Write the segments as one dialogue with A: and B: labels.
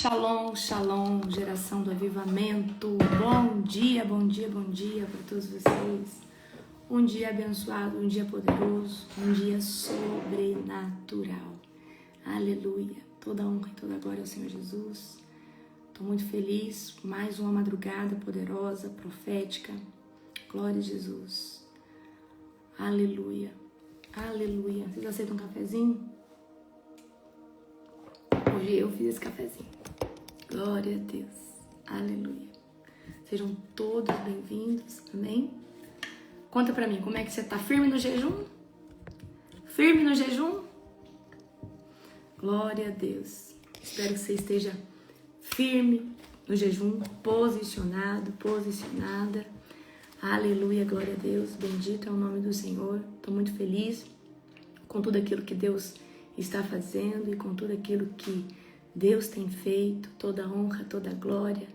A: Shalom, shalom, geração do avivamento. Bom dia, bom dia, bom dia para todos vocês. Um dia abençoado, um dia poderoso, um dia sobrenatural. Aleluia. Toda honra e toda glória ao Senhor Jesus. Estou muito feliz. Mais uma madrugada poderosa, profética. Glória a Jesus. Aleluia. Aleluia. Vocês aceitam um cafezinho? Hoje eu fiz esse cafezinho. Glória a Deus. Aleluia. Sejam todos bem-vindos. Amém? Conta pra mim, como é que você tá? Firme no jejum? Firme no jejum? Glória a Deus. Espero que você esteja firme no jejum, posicionado, posicionada. Aleluia, glória a Deus. Bendito é o nome do Senhor. Tô muito feliz com tudo aquilo que Deus está fazendo e com tudo aquilo que Deus tem feito, toda honra, toda glória,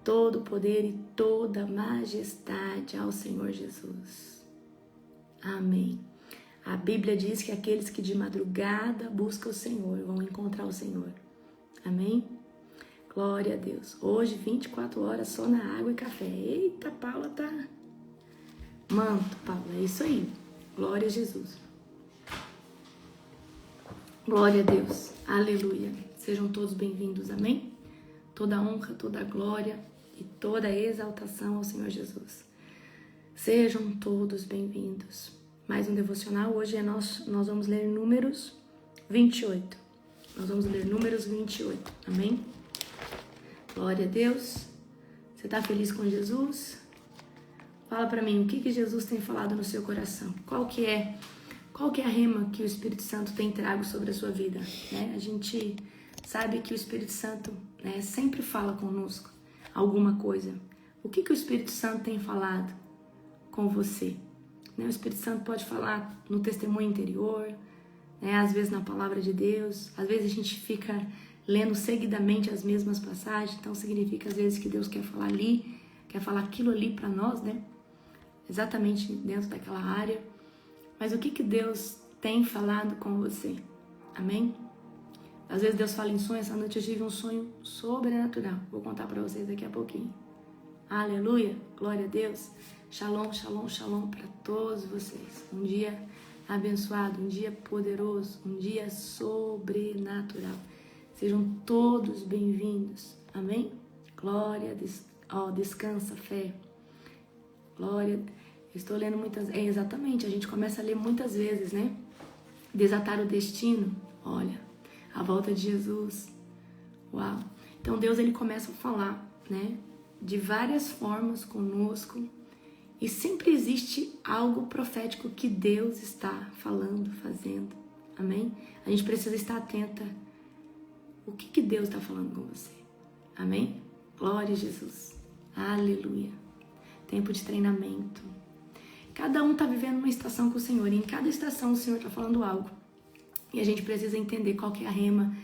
A: todo poder e toda majestade ao Senhor Jesus. Amém. A Bíblia diz que aqueles que de madrugada buscam o Senhor vão encontrar o Senhor. Amém? Glória a Deus. Hoje, 24 horas só na água e café. Eita, Paula tá... Manto, Paula, é isso aí. Glória a Jesus. Glória a Deus. Aleluia. Sejam todos bem-vindos, amém? Toda honra, toda glória e toda exaltação ao Senhor Jesus. Sejam todos bem-vindos. Mais um devocional. Hoje nós vamos ler Números 28. Nós vamos ler Números 28, amém? Glória a Deus. Você está feliz com Jesus? Fala para mim, o que Jesus tem falado no seu coração? Qual que é a rema que o Espírito Santo tem trago sobre a sua vida? Né? A gente sabe que o Espírito Santo, né, sempre fala conosco alguma coisa. O que o Espírito Santo tem falado com você? Né? O Espírito Santo pode falar no testemunho interior, né, às vezes na palavra de Deus, às vezes a gente fica lendo seguidamente as mesmas passagens, então significa às vezes que Deus quer falar ali, quer falar aquilo ali para nós, né? Exatamente dentro daquela área. Mas o que Deus tem falado com você? Amém? Às vezes Deus fala em sonho. Essa noite eu tive um sonho sobrenatural. Vou contar para vocês daqui a pouquinho. Aleluia, glória a Deus. Shalom, shalom, shalom para todos vocês. Um dia abençoado, um dia poderoso, um dia sobrenatural. Sejam todos bem-vindos. Amém? Glória, descansa, fé. Glória. Estou lendo muitas... exatamente, a gente começa a ler muitas vezes, né? Desatar o destino. Olha, a volta de Jesus. Uau! Então Deus, ele começa a falar, né? De várias formas conosco. E sempre existe algo profético que Deus está falando, fazendo. Amém? A gente precisa estar atenta. O que Deus está falando com você? Amém? Glória a Jesus. Aleluia. Tempo de treinamento. Cada um está vivendo uma estação com o Senhor. E em cada estação o Senhor está falando algo. E a gente precisa entender qual que é a rema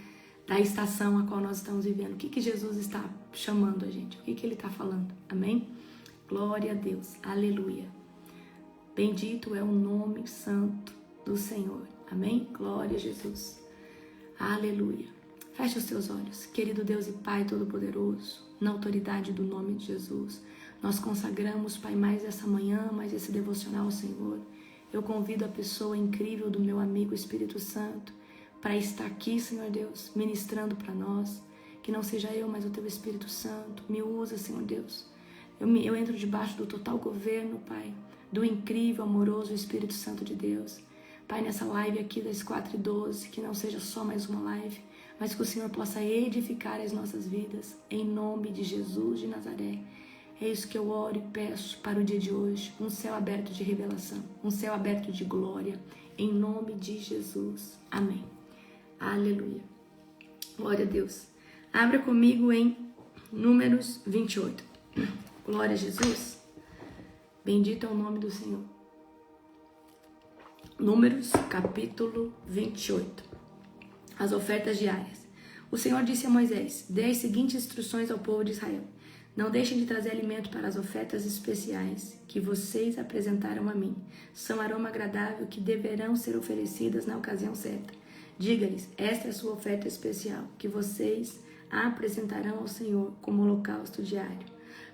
A: da estação a qual nós estamos vivendo. O que Jesus está chamando a gente? O que Ele está falando? Amém? Glória a Deus. Aleluia. Bendito é o nome santo do Senhor. Amém? Glória a Jesus. Aleluia. Feche os teus olhos. Querido Deus e Pai Todo-Poderoso, na autoridade do nome de Jesus, nós consagramos, Pai, mais essa manhã, mais esse devocional ao Senhor. Eu convido a pessoa incrível do meu amigo Espírito Santo para estar aqui, Senhor Deus, ministrando para nós. Que não seja eu, mas o Teu Espírito Santo. Me usa, Senhor Deus. Eu entro debaixo do total governo, Pai, do incrível, amoroso Espírito Santo de Deus. Pai, nessa live aqui das 4h12, que não seja só mais uma live, mas que o Senhor possa edificar as nossas vidas, em nome de Jesus de Nazaré. É isso que eu oro e peço para o dia de hoje, um céu aberto de revelação, um céu aberto de glória, em nome de Jesus. Amém. Aleluia. Glória a Deus. Abra comigo em Números 28. Glória a Jesus. Bendito é o nome do Senhor. Números, capítulo 28. As ofertas diárias. O Senhor disse a Moisés: dê as seguintes instruções ao povo de Israel. Não deixem de trazer alimento para as ofertas especiais que vocês apresentaram a mim. São aroma agradável que deverão ser oferecidas na ocasião certa. Diga-lhes, esta é a sua oferta especial, que vocês apresentarão ao Senhor como holocausto diário.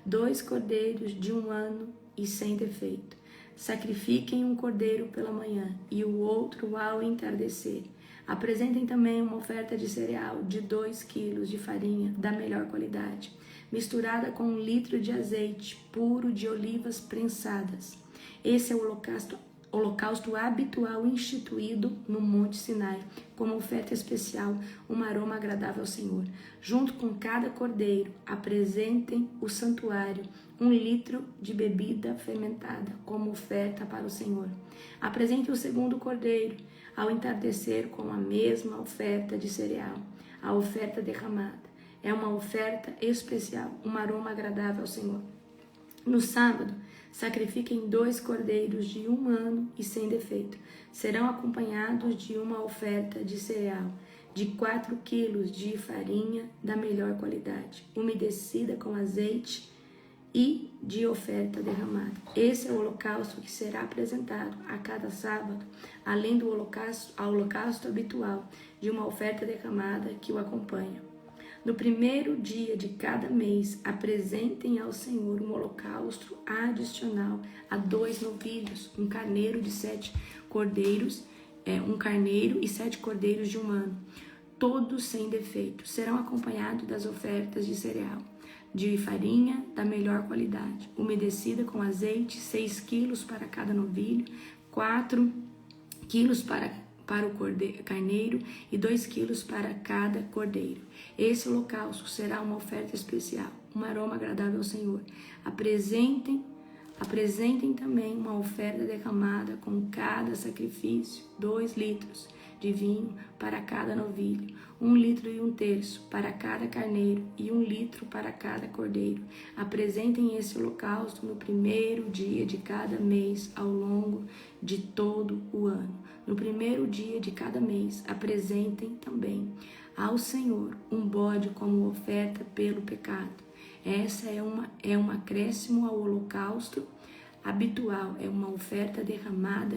A: 2 cordeiros de 1 ano e sem defeito. Sacrifiquem um cordeiro pela manhã e o outro ao entardecer. Apresentem também uma oferta de cereal de 2 quilos de farinha da melhor qualidade, misturada com 1 litro de azeite puro de olivas prensadas. Esse é o holocausto habitual instituído no Monte Sinai, como oferta especial, um aroma agradável ao Senhor. Junto com cada cordeiro, apresentem o santuário, 1 litro de bebida fermentada, como oferta para o Senhor. Apresente o segundo cordeiro, ao entardecer, com a mesma oferta de cereal, a oferta derramada. É uma oferta especial, um aroma agradável ao Senhor. No sábado, sacrifiquem 2 cordeiros de 1 ano e sem defeito. Serão acompanhados de uma oferta de cereal, de 4 quilos de farinha da melhor qualidade, umedecida com azeite e de oferta derramada. Esse é o holocausto que será apresentado a cada sábado, além do holocausto habitual de uma oferta derramada que o acompanha. No primeiro dia de cada mês, apresentem ao Senhor um holocausto adicional a 2 novilhos, um carneiro de 7 cordeiros, um carneiro e 7 cordeiros de 1 ano, todos sem defeito. Serão acompanhados das ofertas de cereal, de farinha da melhor qualidade, umedecida com azeite, 6 quilos para cada novilho, 4 quilos para o carneiro e 2 quilos para cada cordeiro. Esse holocausto será uma oferta especial, um aroma agradável ao Senhor. Apresentem também uma oferta derramada com cada sacrifício, 2 litros de vinho para cada novilho, 1 litro e 1/3 para cada carneiro e 1 litro para cada cordeiro. Apresentem esse holocausto no primeiro dia de cada mês ao longo de todo o ano. No primeiro dia de cada mês, apresentem também ao Senhor um bode como oferta pelo pecado. Essa é um acréscimo ao holocausto habitual, é uma oferta derramada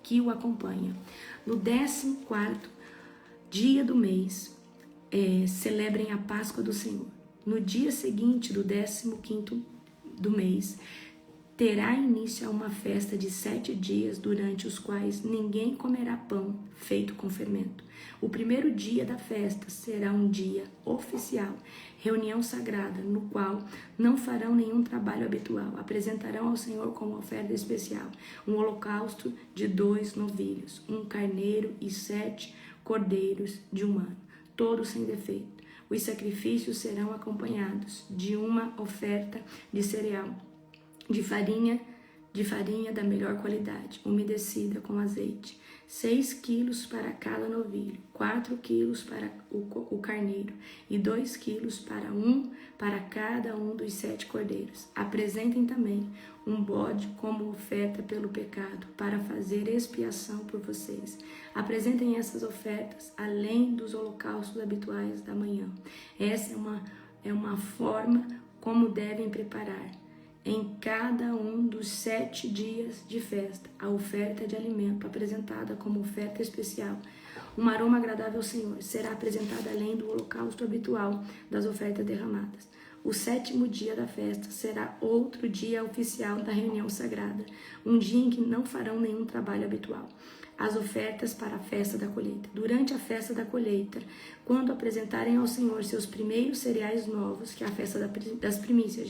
A: que o acompanha. No 14º dia do mês, celebrem a Páscoa do Senhor. No dia seguinte do 15º do mês, terá início a uma festa de 7 dias, durante os quais ninguém comerá pão feito com fermento. O primeiro dia da festa será um dia oficial, reunião sagrada, no qual não farão nenhum trabalho habitual. Apresentarão ao Senhor como oferta especial um holocausto de 2 novilhos, um carneiro e 7 cordeiros de 1 ano, todos sem defeito. Os sacrifícios serão acompanhados de uma oferta de cereal, de farinha da melhor qualidade, umedecida com azeite, 6 quilos para cada novilho, 4 quilos para o carneiro e 2 quilos para cada um dos 7 cordeiros. Apresentem também um bode como oferta pelo pecado, para fazer expiação por vocês. Apresentem essas ofertas além dos holocaustos habituais da manhã. Essa é uma forma como devem preparar em cada um dos 7 dias de festa a oferta de alimento apresentada como oferta especial. Um aroma agradável ao Senhor será apresentada além do holocausto habitual das ofertas derramadas. O 7º dia da festa será outro dia oficial da reunião sagrada, um dia em que não farão nenhum trabalho habitual. As ofertas para a festa da colheita. Durante a festa da colheita, quando apresentarem ao Senhor seus primeiros cereais novos, que é a festa das primícias,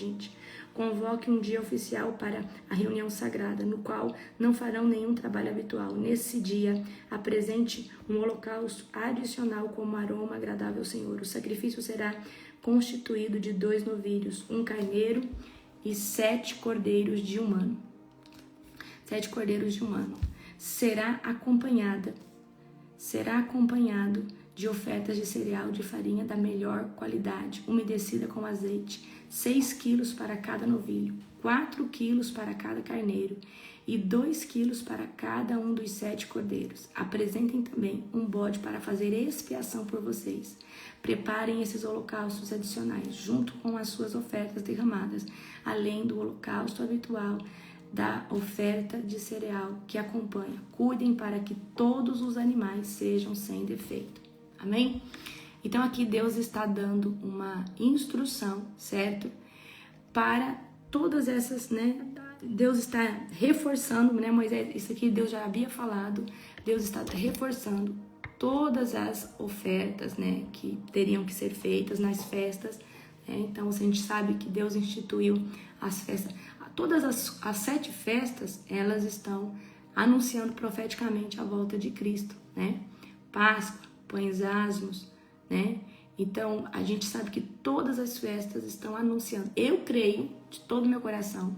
A: convoque um dia oficial para a reunião sagrada, no qual não farão nenhum trabalho habitual. Nesse dia, apresente um holocausto adicional como aroma agradável ao Senhor. O sacrifício será constituído de 2 novilhos, um carneiro e 7 cordeiros de 1 ano. 7 cordeiros de 1 ano. Será acompanado de ofertas de cereal de farinha da melhor qualidade, umedecida com azeite, 6 quilos para cada novilho, 4 quilos para cada carneiro e 2 quilos para cada um dos 7 cordeiros. Apresentem também um bode para fazer expiação por vocês. Preparem esses holocaustos adicionais, junto com as suas ofertas derramadas, além do holocausto habitual da oferta de cereal que acompanha. Cuidem para que todos os animais sejam sem defeito. Amém? Então aqui Deus está dando uma instrução, certo? Para todas essas, né? Deus está reforçando, né, Moisés? Isso aqui Deus já havia falado. Deus está reforçando todas as ofertas, né, que teriam que ser feitas nas festas. Né? Então, a gente sabe que Deus instituiu as festas. Todas as 7 festas, elas estão anunciando profeticamente a volta de Cristo, né? Páscoa, pães asmos, né? Então, a gente sabe que todas as festas estão anunciando. Eu creio, de todo o meu coração,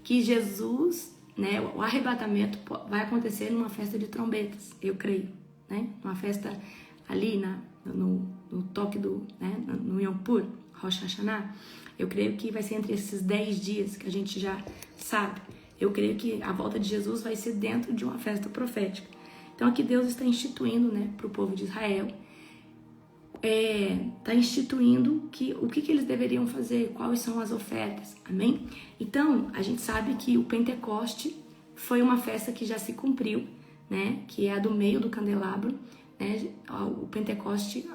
A: que Jesus, né, o arrebatamento vai acontecer numa festa de trombetas. Eu creio, né? Uma festa ali no toque do, né, no Yom Kippur, Rosh Hashanah. Eu creio que vai ser entre esses 10 dias que a gente já sabe. Eu creio que a volta de Jesus vai ser dentro de uma festa profética. Então aqui Deus está instituindo, né, para o povo de Israel, está instituindo o que eles deveriam fazer, quais são as ofertas, amém? Então, a gente sabe que o Pentecoste foi uma festa que já se cumpriu, né? Que é a do meio do candelabro, né? O Pentecoste,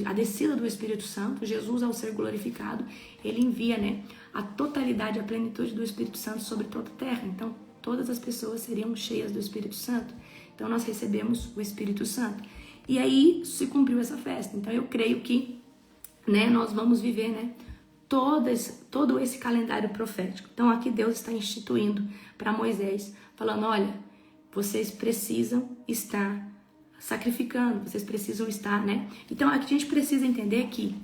A: a descida do Espírito Santo, Jesus ao ser glorificado, ele envia, né, a totalidade, a plenitude do Espírito Santo sobre toda a terra. Então, todas as pessoas seriam cheias do Espírito Santo. Então, nós recebemos o Espírito Santo. E aí se cumpriu essa festa. Então eu creio que, né, nós vamos viver, né, todo esse calendário profético. Então aqui Deus está instituindo para Moisés, falando, olha, vocês precisam estar sacrificando, vocês precisam estar, né? Então aqui a gente precisa entender que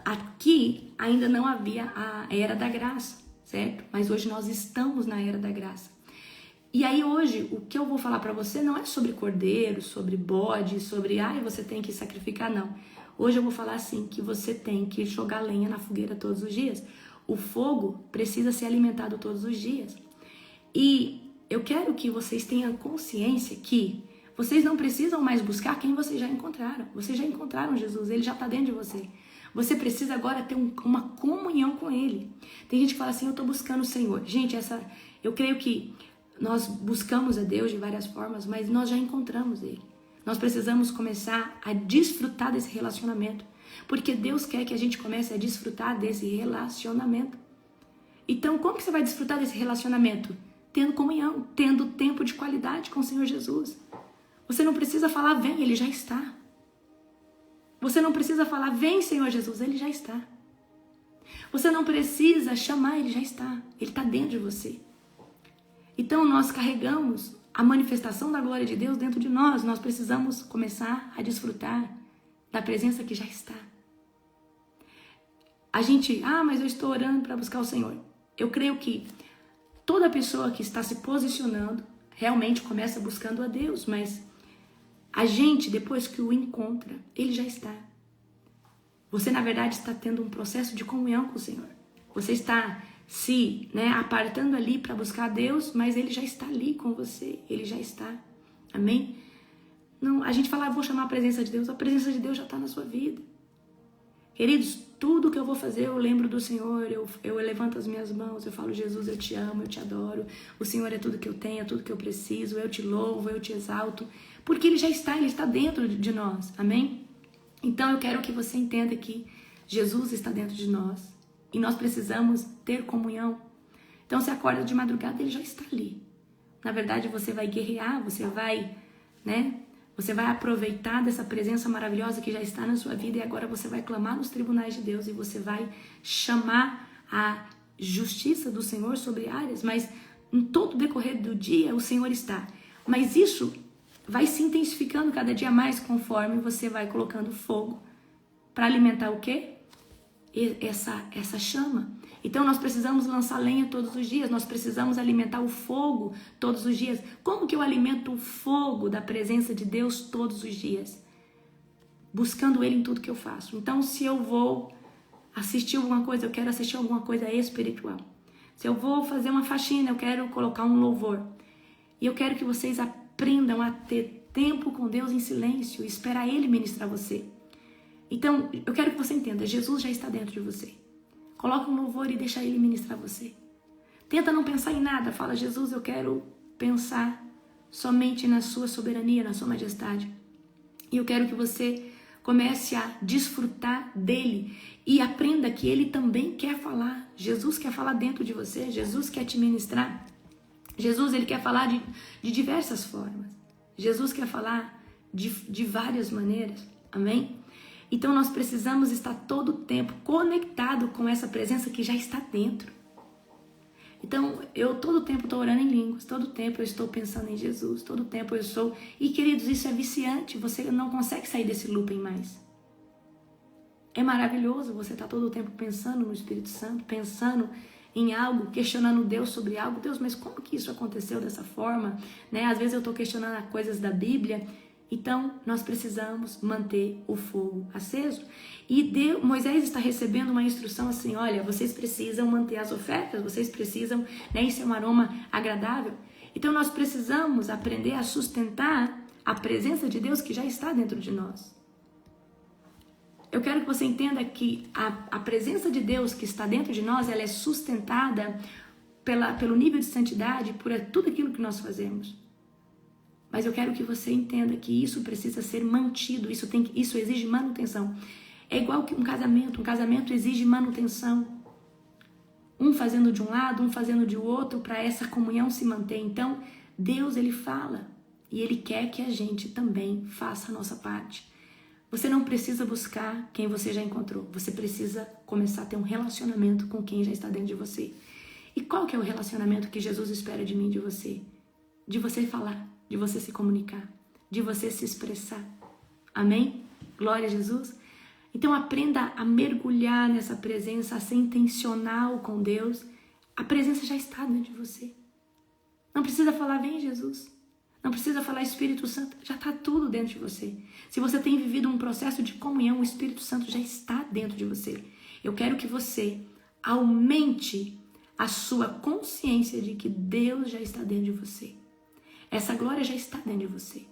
A: aqui ainda não havia a era da graça, certo? Mas hoje nós estamos na era da graça. E aí hoje, o que eu vou falar para você não é sobre cordeiro, sobre bode, sobre, você tem que sacrificar, não. Hoje eu vou falar assim, que você tem que jogar lenha na fogueira todos os dias. O fogo precisa ser alimentado todos os dias. E eu quero que vocês tenham consciência que vocês não precisam mais buscar quem vocês já encontraram. Vocês já encontraram Jesus, ele já está dentro de você. Você precisa agora ter uma comunhão com ele. Tem gente que fala assim, eu estou buscando o Senhor. Gente, eu creio que nós buscamos a Deus de várias formas, mas nós já encontramos Ele. Nós precisamos começar a desfrutar desse relacionamento, porque Deus quer que a gente comece a desfrutar desse relacionamento. Então, como que você vai desfrutar desse relacionamento? Tendo comunhão, tendo tempo de qualidade com o Senhor Jesus. Você não precisa falar, vem, Ele já está. Você não precisa falar, vem, Senhor Jesus, Ele já está. Você não precisa chamar, Ele já está. Ele está dentro de você. Então, nós carregamos a manifestação da glória de Deus dentro de nós. Nós precisamos começar a desfrutar da presença que já está. A gente, mas eu estou orando para buscar o Senhor. Eu creio que toda pessoa que está se posicionando realmente começa buscando a Deus, mas a gente, depois que o encontra, ele já está. Você, na verdade, está tendo um processo de comunhão com o Senhor. Você está se, né, apartando ali para buscar Deus, mas ele já está ali com você, ele já está, amém? Não, a gente fala, vou chamar a presença de Deus, a presença de Deus já está na sua vida. Queridos, tudo que eu vou fazer, eu lembro do Senhor, eu levanto as minhas mãos, eu falo, Jesus, eu te amo, eu te adoro, o Senhor é tudo que eu tenho, é tudo que eu preciso, eu te louvo, eu te exalto, porque ele está dentro de nós, amém? Então eu quero que você entenda que Jesus está dentro de nós, e nós precisamos ter comunhão. Então, você acorda de madrugada, ele já está ali. Na verdade, você vai guerrear, você vai, né? Você vai aproveitar dessa presença maravilhosa que já está na sua vida e agora você vai clamar nos tribunais de Deus e você vai chamar a justiça do Senhor sobre áreas, mas em todo o decorrer do dia o Senhor está. Mas isso vai se intensificando cada dia mais conforme você vai colocando fogo para alimentar o quê? Essa chama. Então nós precisamos lançar lenha todos os dias, nós precisamos alimentar o fogo todos os dias. Como que eu alimento o fogo da presença de Deus todos os dias? Buscando Ele em tudo que eu faço. Então, se eu vou assistir alguma coisa, eu quero assistir alguma coisa espiritual. Se eu vou fazer uma faxina, eu quero colocar um louvor. E eu quero que vocês aprendam a ter tempo com Deus em silêncio e esperar Ele ministrar você. Então, eu quero que você entenda, Jesus já está dentro de você. Coloca um louvor e deixa Ele ministrar você. Tenta não pensar em nada. Fala, Jesus, eu quero pensar somente na sua soberania, na sua majestade. E eu quero que você Comece a desfrutar dele e aprenda que ele também quer falar. Jesus quer falar dentro de você, Jesus quer te ministrar. Jesus, ele quer falar de diversas formas. Jesus quer falar de várias maneiras. Amém? Então nós precisamos estar todo o tempo conectado com essa presença que já está dentro. Então, eu todo o tempo estou orando em línguas, todo o tempo eu estou pensando em Jesus, todo o tempo eu sou... E, queridos, isso é viciante, você não consegue sair desse looping mais. É maravilhoso você estar todo o tempo pensando no Espírito Santo, pensando em algo, questionando Deus sobre algo. Deus, mas como que isso aconteceu dessa forma? Né? Às vezes eu estou questionando coisas da Bíblia. Então, nós precisamos manter o fogo aceso. E Moisés está recebendo uma instrução assim, olha, vocês precisam manter as ofertas, vocês precisam, né, isso é um aroma agradável. Então, nós precisamos aprender a sustentar a presença de Deus que já está dentro de nós. Eu quero que você entenda que a presença de Deus que está dentro de nós, ela é sustentada pelo nível de santidade, por tudo aquilo que nós fazemos. Mas eu quero que você entenda que isso precisa ser mantido, isso exige manutenção. É igual que um casamento exige manutenção. Um fazendo de um lado, um fazendo de outro, para essa comunhão se manter. Então, Deus, ele fala, e ele quer que a gente também faça a nossa parte. Você não precisa buscar quem você já encontrou, você precisa começar a ter um relacionamento com quem já está dentro de você. E qual que é o relacionamento que Jesus espera de mim e de você? De você falar, de você se comunicar, de você se expressar. Amém? Glória a Jesus. Então aprenda a mergulhar nessa presença, a ser intencional com Deus. A presença já está dentro de você. Não precisa falar, vem Jesus. Não precisa falar Espírito Santo, já está tudo dentro de você. Se você tem vivido um processo de comunhão, o Espírito Santo já está dentro de você. Eu quero que você aumente a sua consciência de que Deus já está dentro de você. Essa glória já está dentro de você.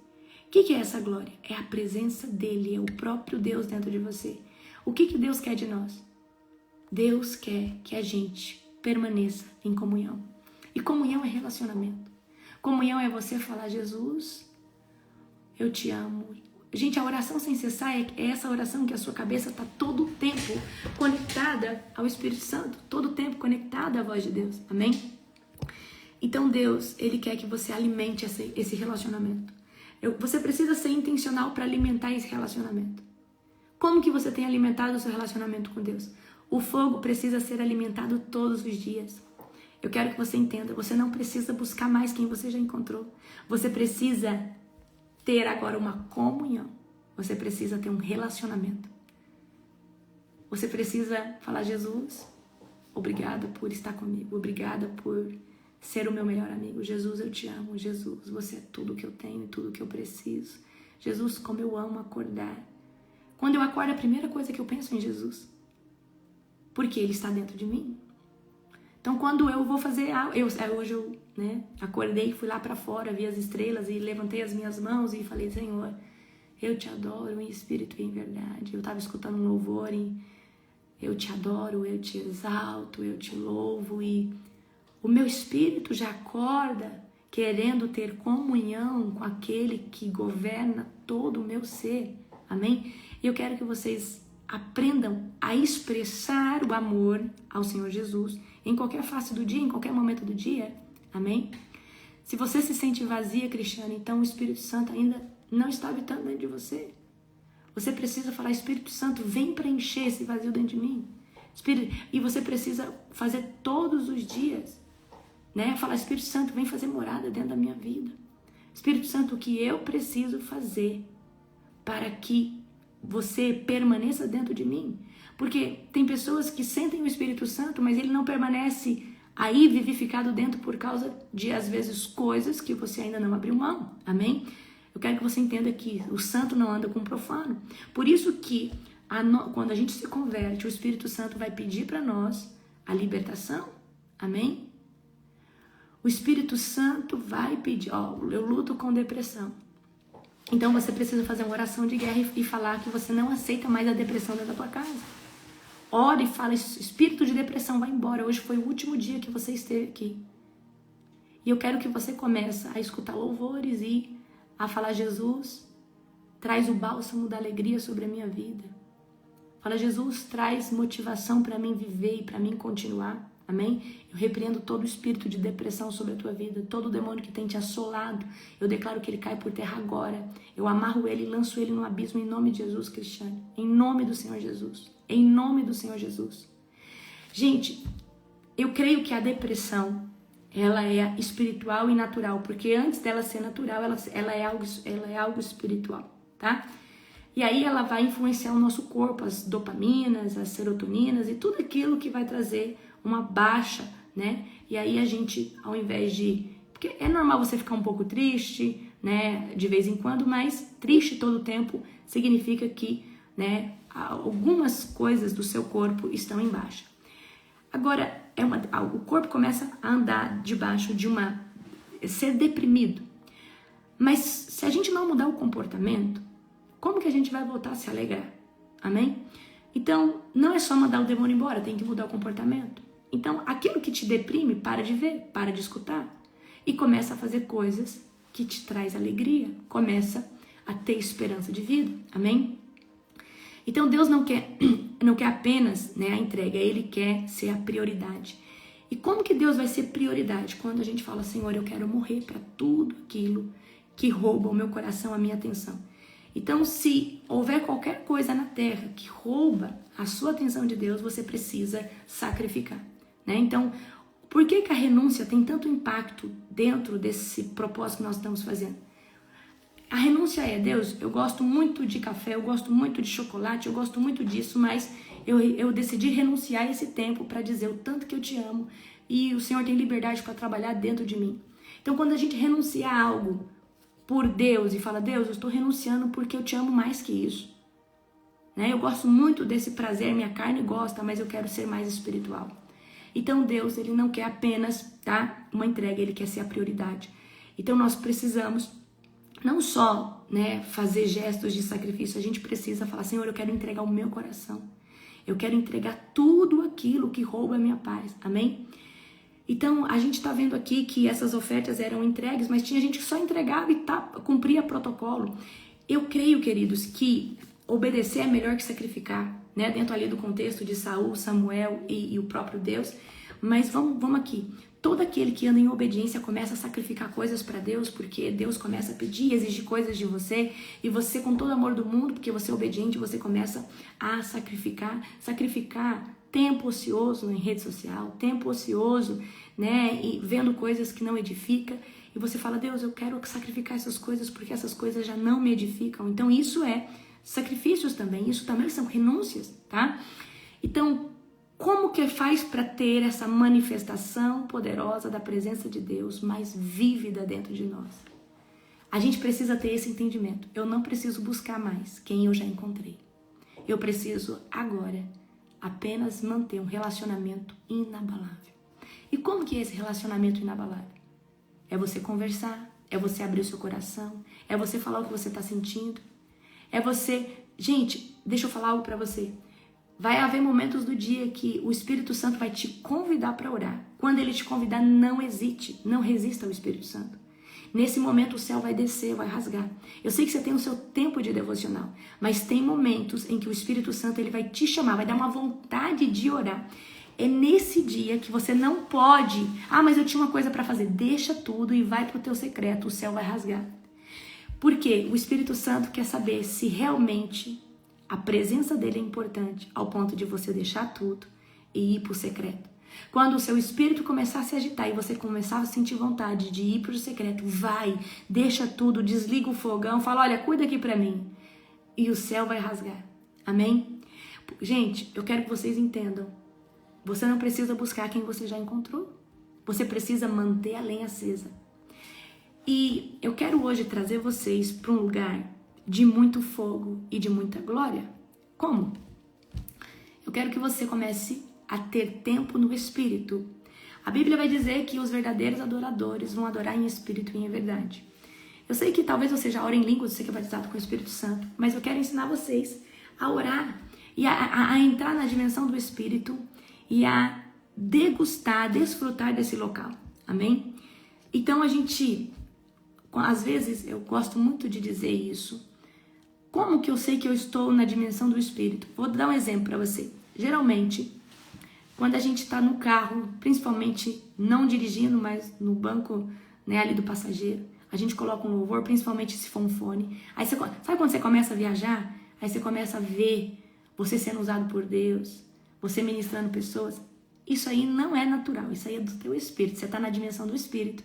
A: O que é essa glória? É a presença dele, é o próprio Deus dentro de você. O que Deus quer de nós? Deus quer que a gente permaneça em comunhão. E comunhão é relacionamento. Comunhão é você falar, Jesus, eu te amo. Gente, a oração sem cessar é essa oração que a sua cabeça está todo o tempo conectada ao Espírito Santo, todo o tempo conectada à voz de Deus. Amém? Então Deus, ele quer que você alimente esse relacionamento. Você precisa ser intencional para alimentar esse relacionamento. Como que você tem alimentado o seu relacionamento com Deus? O fogo precisa ser alimentado todos os dias. Eu quero que você entenda, você não precisa buscar mais quem você já encontrou. Você precisa ter agora uma comunhão. Você precisa ter um relacionamento. Você precisa falar, Jesus, obrigada por estar comigo. Obrigada por ser o meu melhor amigo. Jesus, eu te amo. Jesus, você é tudo que eu tenho e tudo que eu preciso. Jesus, como eu amo acordar. Quando eu acordo, a primeira coisa que eu penso é em Jesus. Porque ele está dentro de mim. Então, quando eu vou fazer algo... Hoje eu acordei, fui lá para fora, vi as estrelas e levantei as minhas mãos e falei, Senhor, eu te adoro em espírito e em verdade. Eu estava escutando um louvor e eu te adoro, eu te exalto, eu te louvo. E o meu espírito já acorda querendo ter comunhão com aquele que governa todo o meu ser. Amém? E eu quero que vocês aprendam a expressar o amor ao Senhor Jesus em qualquer face do dia, em qualquer momento do dia. Amém? Se você se sente vazia, Cristiane, então o Espírito Santo ainda não está habitando dentro de você. Você precisa falar, Espírito Santo, vem preencher esse vazio dentro de mim. E você precisa fazer todos os dias. Falar, Espírito Santo, vem fazer morada dentro da minha vida. Espírito Santo, o que eu preciso fazer para que você permaneça dentro de mim? Porque tem pessoas que sentem o Espírito Santo, mas ele não permanece aí vivificado dentro por causa de, às vezes, coisas que você ainda não abriu mão. Amém? Eu quero que você entenda que o santo não anda com o profano. Por isso que quando a gente se converte, o Espírito Santo vai pedir para nós a libertação. Amém? O Espírito Santo vai pedir, eu luto com depressão. Então você precisa fazer uma oração de guerra e falar que você não aceita mais a depressão dentro da tua casa. Ora e fala, espírito de depressão, vai embora. Hoje foi o último dia que você esteve aqui. E eu quero que você comece a escutar louvores e a falar, Jesus, traz o bálsamo da alegria sobre a minha vida. Fala, Jesus, traz motivação para mim viver e para mim continuar. Amém? Eu repreendo todo o espírito de depressão sobre a tua vida, todo o demônio que tem te assolado. Eu declaro que ele cai por terra agora. Eu amarro ele e lanço ele no abismo em nome de Jesus, Cristiane. Em nome do Senhor Jesus. Em nome do Senhor Jesus. Gente, eu creio que a depressão, ela é espiritual e natural, porque antes dela ser natural, ela é algo espiritual, tá? E aí ela vai influenciar o nosso corpo, as dopaminas, as serotoninas e tudo aquilo que vai trazer uma baixa, né? E aí a gente, ao invés de... Porque é normal você ficar um pouco triste, né? De vez em quando, mas triste todo o tempo significa que, né? Algumas coisas do seu corpo estão em baixa. Agora, o corpo começa a andar debaixo de ser deprimido. Mas se a gente não mudar o comportamento, como que a gente vai voltar a se alegrar? Amém? Então, não é só mandar o demônio embora, tem que mudar o comportamento. Então, aquilo que te deprime, para de ver, para de escutar. E começa a fazer coisas que te traz alegria. Começa a ter esperança de vida. Amém? Então, Deus não quer apenas, né, a entrega, Ele quer ser a prioridade. E como que Deus vai ser prioridade? Quando a gente fala, Senhor, eu quero morrer para tudo aquilo que rouba o meu coração, a minha atenção. Então, se houver qualquer coisa na terra que rouba a sua atenção de Deus, você precisa sacrificar, né? Então, por que a renúncia tem tanto impacto dentro desse propósito que nós estamos fazendo? A renúncia é, Deus, eu gosto muito de café, eu gosto muito de chocolate, eu gosto muito disso, mas eu decidi renunciar esse tempo para dizer o tanto que eu te amo e o Senhor tem liberdade para trabalhar dentro de mim. Então, quando a gente renuncia a algo por Deus e fala, Deus, eu estou renunciando porque eu te amo mais que isso. Né? Eu gosto muito desse prazer, minha carne gosta, mas eu quero ser mais espiritual. Então Deus, Ele não quer apenas, tá, uma entrega, Ele quer ser a prioridade. Então nós precisamos não só, né, fazer gestos de sacrifício, a gente precisa falar, Senhor, eu quero entregar o meu coração. Eu quero entregar tudo aquilo que rouba a minha paz. Amém? Então, a gente está vendo aqui que essas ofertas eram entregues, mas tinha gente que só entregava e cumpria protocolo. Eu creio, queridos, que obedecer é melhor que sacrificar, né? Dentro ali do contexto de Saul, Samuel e o próprio Deus. Mas vamos aqui. Todo aquele que anda em obediência começa a sacrificar coisas para Deus, porque Deus começa a pedir, exigir coisas de você, e você, com todo o amor do mundo, porque você é obediente, você começa a sacrificar tempo ocioso em rede social, tempo ocioso, né, e vendo coisas que não edificam, e você fala, Deus, eu quero sacrificar essas coisas porque essas coisas já não me edificam. Então isso é sacrifícios também, isso também são renúncias, tá? Então, como que faz para ter essa manifestação poderosa da presença de Deus mais vívida dentro de nós? A gente precisa ter esse entendimento. Eu não preciso buscar mais quem eu já encontrei. Eu preciso agora apenas manter um relacionamento inabalável. E como que é esse relacionamento inabalável? É você conversar, é você abrir o seu coração, é você falar o que você está sentindo, é você... Gente, deixa eu falar algo para você. Vai haver momentos do dia que o Espírito Santo vai te convidar para orar. Quando ele te convidar, não hesite, não resista ao Espírito Santo. Nesse momento o céu vai descer, vai rasgar. Eu sei que você tem o seu tempo de devocional, mas tem momentos em que o Espírito Santo ele vai te chamar, vai dar uma vontade de orar. É nesse dia que você não pode, mas eu tinha uma coisa para fazer. Deixa tudo e vai para o teu secreto, o céu vai rasgar. Porque o Espírito Santo quer saber se realmente a presença dele é importante ao ponto de você deixar tudo e ir para o secreto. Quando o seu espírito começar a se agitar e você começar a sentir vontade de ir para o secreto, vai, deixa tudo, desliga o fogão, fala, olha, cuida aqui para mim. E o céu vai rasgar. Amém? Gente, eu quero que vocês entendam. Você não precisa buscar quem você já encontrou. Você precisa manter a lenha acesa. E eu quero hoje trazer vocês para um lugar de muito fogo e de muita glória. Como? Eu quero que você comece a ter tempo no Espírito. A Bíblia vai dizer que os verdadeiros adoradores vão adorar em Espírito e em verdade. Eu sei que talvez você já ore em línguas, você que é batizado com o Espírito Santo, mas eu quero ensinar vocês a orar e a entrar na dimensão do Espírito e a degustar, desfrutar desse local. Amém? Então a gente, às vezes, eu gosto muito de dizer isso, como que eu sei que eu estou na dimensão do Espírito? Vou dar um exemplo para você. Geralmente, quando a gente está no carro, principalmente não dirigindo, mas no banco, né, ali do passageiro, a gente coloca um louvor, principalmente se for um fone. Aí você, sabe quando você começa a viajar? Aí você começa a ver você sendo usado por Deus, você ministrando pessoas. Isso aí não é natural, isso aí é do teu espírito. Você está na dimensão do Espírito.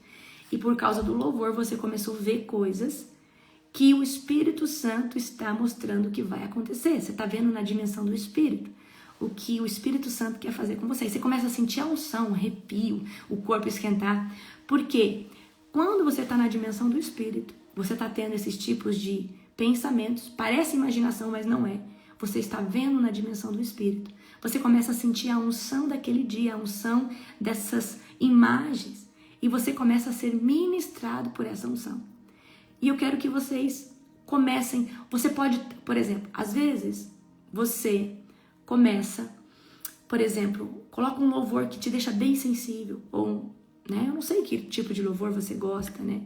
A: E por causa do louvor, você começou a ver coisas que o Espírito Santo está mostrando que vai acontecer. Você está vendo na dimensão do Espírito o que o Espírito Santo quer fazer com você. E você começa a sentir a unção, um arrepio, o corpo esquentar. Por quê? Quando você está na dimensão do Espírito, você está tendo esses tipos de pensamentos. Parece imaginação, mas não é. Você está vendo na dimensão do Espírito. Você começa a sentir a unção daquele dia, a unção dessas imagens. E você começa a ser ministrado por essa unção. E eu quero que vocês comecem. Você pode, por exemplo, às vezes você começa, por exemplo, coloca um louvor que te deixa bem sensível, ou, né, eu não sei que tipo de louvor você gosta, né,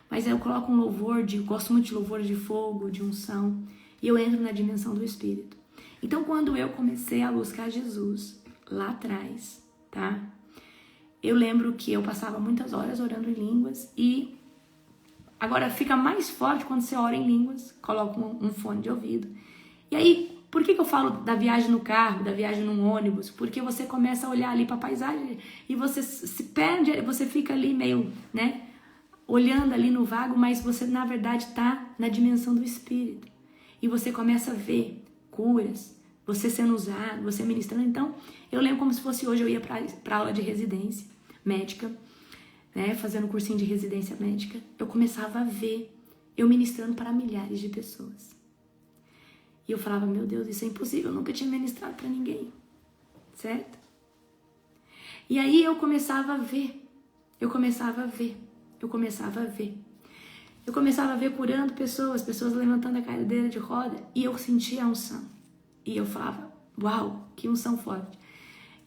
A: mas eu coloco um louvor gosto muito de louvor de fogo, de unção, e eu entro na dimensão do Espírito. Então, quando eu comecei a buscar Jesus, lá atrás, tá, eu lembro que eu passava muitas horas orando em línguas, e agora fica mais forte quando você ora em línguas, coloca um fone de ouvido, e aí, por que eu falo da viagem no carro, da viagem num ônibus? Porque você começa a olhar ali para a paisagem e você se perde, você fica ali meio, né, olhando ali no vago, mas você na verdade está na dimensão do Espírito. E você começa a ver curas, você sendo usado, você ministrando. Então, eu lembro como se fosse hoje, eu ia para aula de residência médica, né, fazendo cursinho de residência médica. Eu começava a ver eu ministrando para milhares de pessoas. E eu falava, meu Deus, isso é impossível, eu nunca tinha ministrado para ninguém, certo? E aí eu começava a ver curando pessoas levantando a cadeira de roda, e eu sentia a unção. E eu falava, uau, que unção forte.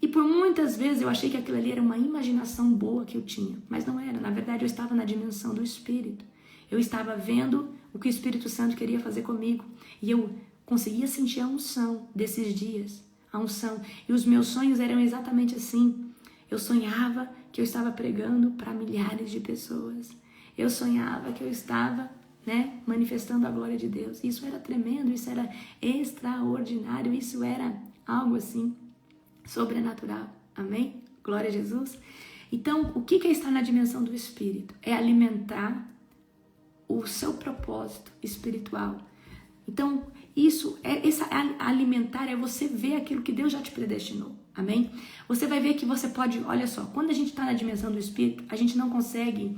A: E por muitas vezes eu achei que aquilo ali era uma imaginação boa que eu tinha, mas não era. Na verdade, eu estava na dimensão do Espírito. Eu estava vendo o que o Espírito Santo queria fazer comigo. E eu conseguia sentir a unção desses dias, a unção. E os meus sonhos eram exatamente assim. Eu sonhava que eu estava pregando para milhares de pessoas. Eu sonhava que eu estava, né, manifestando a glória de Deus. Isso era tremendo, isso era extraordinário, isso era algo assim, sobrenatural. Amém? Glória a Jesus. Então, o que é estar na dimensão do Espírito? É alimentar o seu propósito espiritual. Então, alimentar é você ver aquilo que Deus já te predestinou. Amém? Você vai ver que você pode, olha só, quando a gente está na dimensão do Espírito, a gente não consegue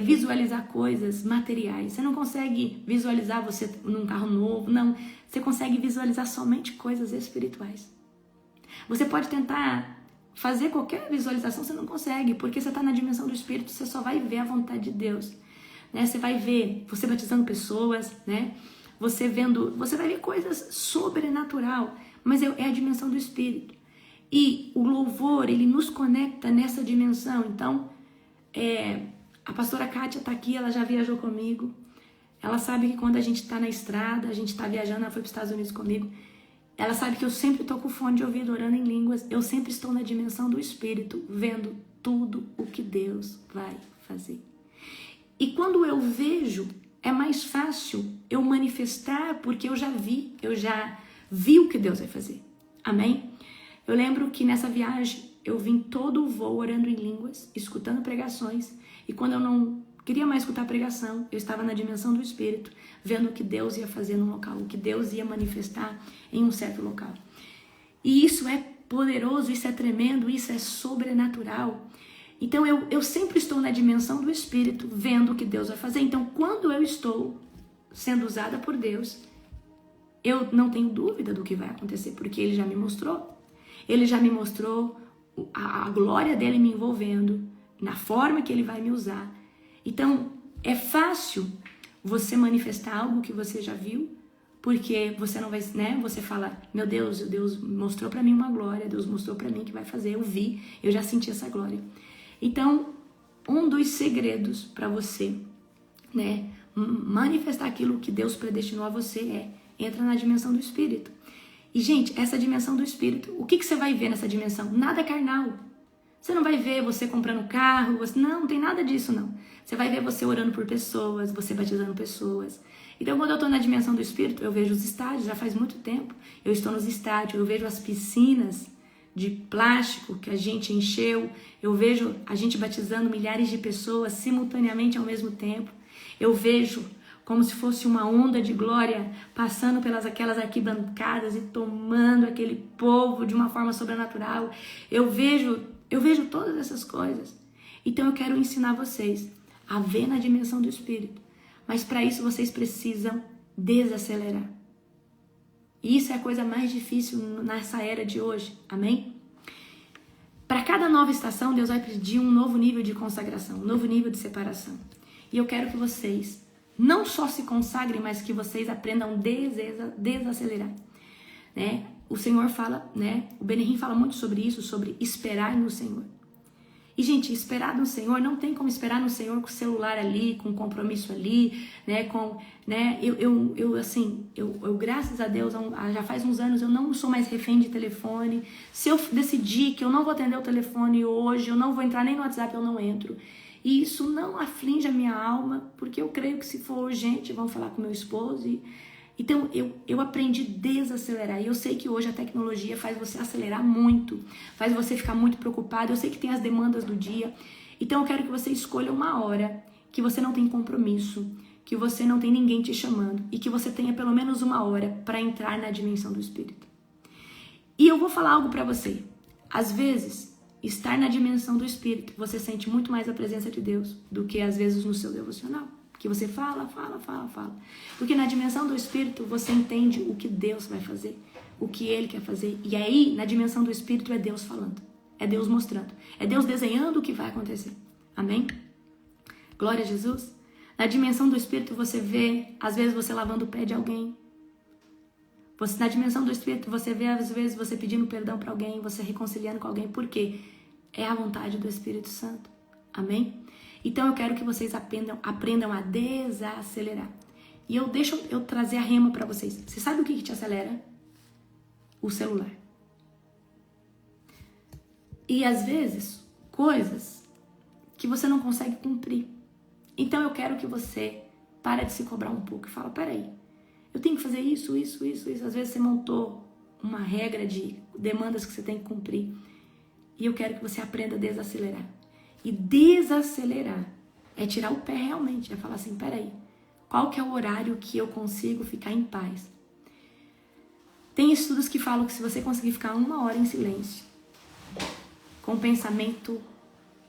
A: visualizar coisas materiais. Você não consegue visualizar você num carro novo, não. Você consegue visualizar somente coisas espirituais. Você pode tentar fazer qualquer visualização, você não consegue, porque você está na dimensão do Espírito, você só vai ver a vontade de Deus. Né? Você vai ver você batizando pessoas, né? Você vai ver coisas sobrenatural, mas é a dimensão do Espírito. E o louvor, ele nos conecta nessa dimensão. Então, a pastora Kátia está aqui, ela já viajou comigo. Ela sabe que quando a gente está na estrada, a gente está viajando, ela foi para os Estados Unidos comigo. Ela sabe que eu sempre estou com o fone de ouvido, orando em línguas. Eu sempre estou na dimensão do Espírito, vendo tudo o que Deus vai fazer. E quando eu vejo, é mais fácil eu manifestar, porque eu já vi o que Deus vai fazer. Amém? Eu lembro que nessa viagem, eu vim todo o voo orando em línguas, escutando pregações, e quando eu não queria mais escutar pregação, eu estava na dimensão do Espírito, vendo o que Deus ia fazer num local, o que Deus ia manifestar em um certo local. E isso é poderoso, isso é tremendo, isso é sobrenatural. Então eu sempre estou na dimensão do Espírito, vendo o que Deus vai fazer. Então, quando eu estou sendo usada por Deus, eu não tenho dúvida do que vai acontecer, porque Ele já me mostrou. Ele já me mostrou a glória dele me envolvendo, na forma que Ele vai me usar. Então, é fácil você manifestar algo que você já viu, porque você não vai, né? Você fala, meu Deus mostrou pra mim uma glória, Deus mostrou pra mim que vai fazer, eu vi, eu já senti essa glória. Então, um dos segredos para você, né, manifestar aquilo que Deus predestinou a você é entra na dimensão do Espírito. E, gente, essa dimensão do Espírito, o que você vai ver nessa dimensão? Nada carnal. Você não vai ver você comprando carro, não tem nada disso, não. Você vai ver você orando por pessoas, você batizando pessoas. Então, quando eu estou na dimensão do Espírito, eu vejo os estádios, já faz muito tempo. Eu estou nos estádios, eu vejo as piscinas de plástico que a gente encheu, eu vejo a gente batizando milhares de pessoas simultaneamente ao mesmo tempo. Eu vejo como se fosse uma onda de glória passando pelas aquelas arquibancadas e tomando aquele povo de uma forma sobrenatural. Eu vejo todas essas coisas. Então eu quero ensinar vocês a ver na dimensão do Espírito. Mas para isso vocês precisam desacelerar. E isso é a coisa mais difícil nessa era de hoje. Amém? Para cada nova estação, Deus vai pedir um novo nível de consagração, um novo nível de separação. E eu quero que vocês não só se consagrem, mas que vocês aprendam a desacelerar. Né? O Senhor fala, né? O Benihim fala muito sobre isso, sobre esperar no Senhor. E, gente, esperar no Senhor, não tem como esperar no Senhor com o celular ali, com o compromisso ali, né? Eu graças a Deus, já faz uns anos, eu não sou mais refém de telefone. Se eu decidir que eu não vou atender o telefone hoje, eu não vou entrar nem no WhatsApp, eu não entro. E isso não aflige a minha alma, porque eu creio que se for urgente, vão falar com meu esposo. Então, eu aprendi a desacelerar. E eu sei que hoje a tecnologia faz você acelerar muito, faz você ficar muito preocupado. Eu sei que tem as demandas do dia. Então, eu quero que você escolha uma hora que você não tem compromisso, que você não tem ninguém te chamando e que você tenha pelo menos uma hora para entrar na dimensão do Espírito. E eu vou falar algo para você. Às vezes, estar na dimensão do Espírito, você sente muito mais a presença de Deus do que às vezes no seu devocional. Que você fala. Porque na dimensão do Espírito você entende o que Deus vai fazer, o que Ele quer fazer. E aí, na dimensão do Espírito, é Deus falando, é Deus mostrando, é Deus desenhando o que vai acontecer. Amém? Glória a Jesus. Na dimensão do Espírito você vê, às vezes, você lavando o pé de alguém. Na dimensão do Espírito você vê, às vezes, você pedindo perdão para alguém, você reconciliando com alguém. Por quê? É a vontade do Espírito Santo. Amém? Então eu quero que vocês aprendam a desacelerar. E deixa eu trazer a rema para vocês. Você sabe o que te acelera? O celular. E às vezes, coisas que você não consegue cumprir. Então eu quero que você pare de se cobrar um pouco e fala, peraí, eu tenho que fazer isso. Às vezes você montou uma regra de demandas que você tem que cumprir. E eu quero que você aprenda a desacelerar. E desacelerar é tirar o pé realmente, é falar assim, peraí, qual que é o horário que eu consigo ficar em paz? Tem estudos que falam que se você conseguir ficar 1 hora em silêncio, com pensamento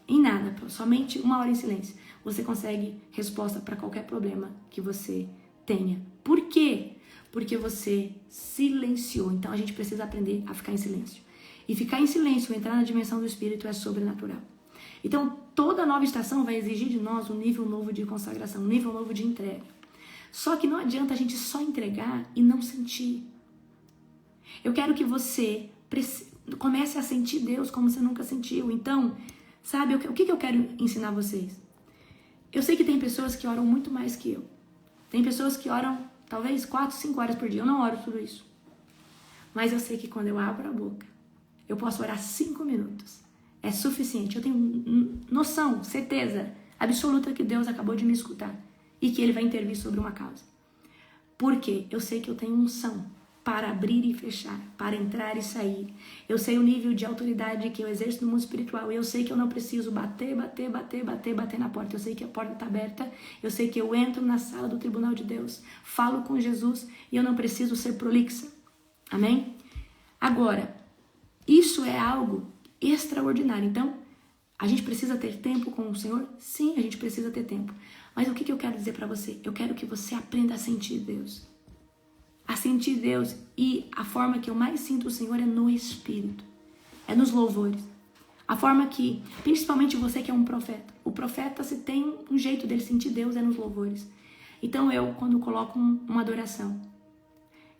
A: em nada, somente 1 hora em silêncio, você consegue resposta para qualquer problema que você tenha. Por quê? Porque você silenciou. Então a gente precisa aprender a ficar em silêncio. E ficar em silêncio, entrar na dimensão do Espírito é sobrenatural. Então, toda nova estação vai exigir de nós um nível novo de consagração, um nível novo de entrega. Só que não adianta a gente só entregar e não sentir. Eu quero que você comece a sentir Deus como você nunca sentiu. Então, sabe, o que eu quero ensinar vocês? Eu sei que tem pessoas que oram muito mais que eu. Tem pessoas que oram, talvez, 4, 5 horas por dia. Eu não oro tudo isso. Mas eu sei que quando eu abro a boca, eu posso orar 5 minutos. É suficiente. Eu tenho noção, certeza absoluta que Deus acabou de me escutar e que Ele vai intervir sobre uma causa. Porque eu sei que eu tenho unção para abrir e fechar, para entrar e sair. Eu sei o nível de autoridade que eu exerço no mundo espiritual e eu sei que eu não preciso bater na porta. Eu sei que a porta está aberta. Eu sei que eu entro na sala do tribunal de Deus, falo com Jesus e eu não preciso ser prolixa. Amém? Agora, isso é algo extraordinário. Então, a gente precisa ter tempo com o Senhor? Sim, a gente precisa ter tempo. Mas o que eu quero dizer para você? Eu quero que você aprenda a sentir Deus. A sentir Deus. E a forma que eu mais sinto o Senhor é no Espírito. É nos louvores. A forma que, principalmente você que é um profeta. O profeta, se tem um jeito dele sentir Deus, é nos louvores. Então eu, quando coloco uma adoração,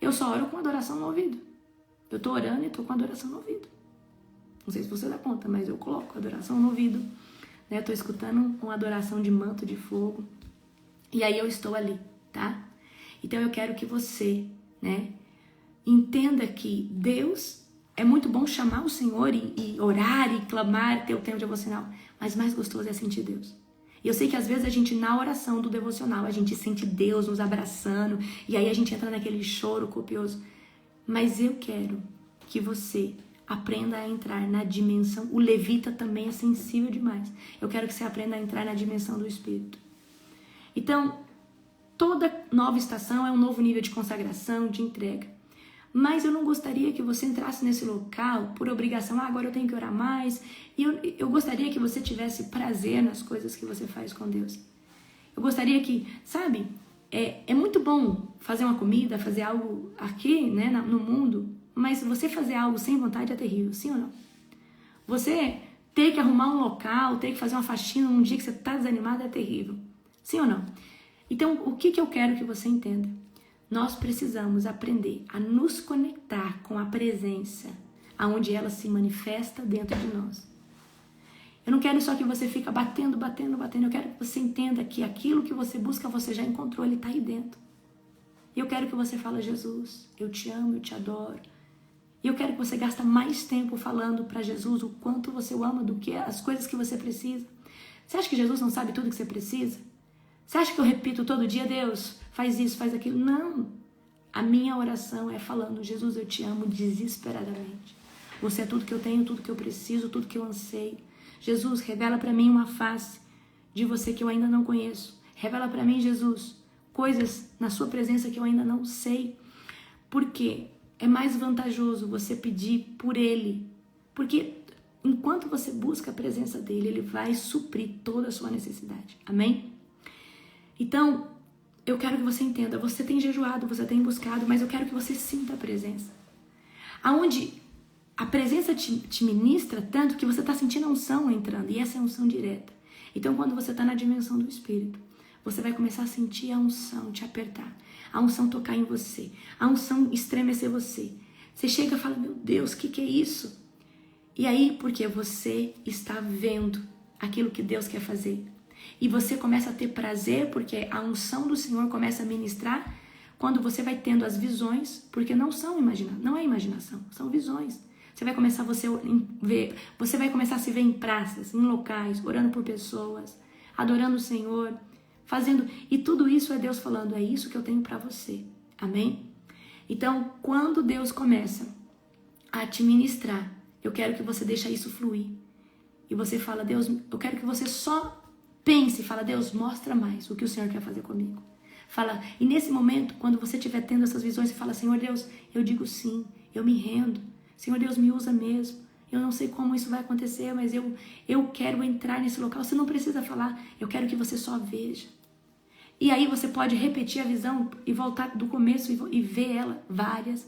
A: eu só oro com adoração no ouvido. Eu tô orando e tô com adoração no ouvido. Não sei se você dá conta, mas eu coloco adoração no ouvido. Né? Eu tô escutando uma adoração de manto de fogo. E aí eu estou ali, tá? Então eu quero que você né? Entenda que Deus, é muito bom chamar o Senhor e orar e clamar, ter o tempo devocional, mas mais gostoso é sentir Deus. E eu sei que às vezes a gente, na oração do devocional, a gente sente Deus nos abraçando, e aí a gente entra naquele choro copioso. Mas eu quero que você aprenda a entrar na dimensão. O levita também é sensível demais. Eu quero que você aprenda a entrar na dimensão do Espírito. Então, toda nova estação é um novo nível de consagração, de entrega. Mas eu não gostaria que você entrasse nesse local por obrigação. Agora eu tenho que orar mais. E eu gostaria que você tivesse prazer nas coisas que você faz com Deus. Eu gostaria que, sabe, é muito bom fazer uma comida, fazer algo aqui, né, no mundo, mas você fazer algo sem vontade é terrível, sim ou não? Você ter que arrumar um local, ter que fazer uma faxina num dia que você está desanimado é terrível, sim ou não? Então, o que eu quero que você entenda? Nós precisamos aprender a nos conectar com a presença, aonde ela se manifesta dentro de nós. Eu não quero só que você fique batendo. Eu quero que você entenda que aquilo que você busca, você já encontrou, ele está aí dentro. E eu quero que você fale, Jesus, eu te amo, eu te adoro. E eu quero que você gaste mais tempo falando para Jesus o quanto você o ama do que as coisas que você precisa. Você acha que Jesus não sabe tudo que você precisa? Você acha que eu repito todo dia, Deus, faz isso, faz aquilo? Não. A minha oração é falando, Jesus, eu te amo desesperadamente. Você é tudo que eu tenho, tudo que eu preciso, tudo que eu anseio. Jesus, revela para mim uma face de você que eu ainda não conheço. Revela para mim, Jesus, coisas na sua presença que eu ainda não sei. Porque é mais vantajoso você pedir por Ele. Porque enquanto você busca a presença dEle, Ele vai suprir toda a sua necessidade. Amém? Então, eu quero que você entenda. Você tem jejuado, você tem buscado, mas eu quero que você sinta a presença. Aonde a presença te ministra tanto que você está sentindo a unção entrando. E essa é a unção direta. Então, quando você está na dimensão do Espírito, você vai começar a sentir a unção te apertar. A unção tocar em você. A unção estremecer você. Você chega e fala, meu Deus, o que é isso? E aí, porque você está vendo aquilo que Deus quer fazer. E você começa a ter prazer, porque a unção do Senhor começa a ministrar quando você vai tendo as visões, porque não é imaginação, são visões. Você vai começar você vai começar a se ver em praças, em locais, orando por pessoas, adorando o Senhor, fazendo, e tudo isso é Deus falando, é isso que eu tenho para você. Amém? Então, quando Deus começa a te ministrar, eu quero que você deixe isso fluir. E você fala, Deus, eu quero que você só pense e fala, Deus, mostra mais o que o Senhor quer fazer comigo. Fala, e nesse momento, quando você estiver tendo essas visões, você fala, Senhor Deus, eu digo sim, eu me rendo. Senhor Deus, me usa mesmo. Eu não sei como isso vai acontecer, mas eu quero entrar nesse local. Você não precisa falar, eu quero que você só veja. E aí você pode repetir a visão e voltar do começo e ver ela várias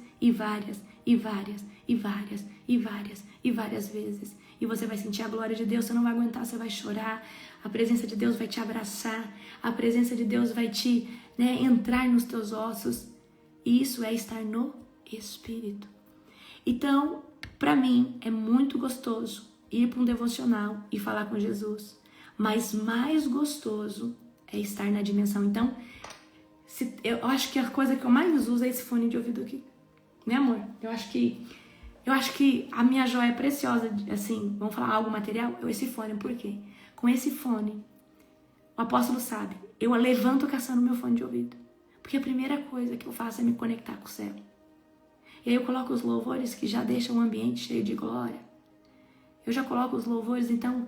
A: vezes. E você vai sentir a glória de Deus, você não vai aguentar, você vai chorar. A presença de Deus vai te abraçar. A presença de Deus vai te entrar nos teus ossos. E isso é estar no Espírito. Então, para mim, é muito gostoso ir para um devocional e falar com Jesus. Mas mais gostoso é estar na dimensão. Então, eu acho que a coisa que eu mais uso é esse fone de ouvido aqui. Né, amor? Eu acho que a minha joia preciosa, assim, vamos falar algo material, é esse fone. Por quê? Com esse fone, o apóstolo sabe, eu levanto caçando meu fone de ouvido. Porque a primeira coisa que eu faço é me conectar com o céu. E aí eu coloco os louvores que já deixam o ambiente cheio de glória. Eu já coloco os louvores, então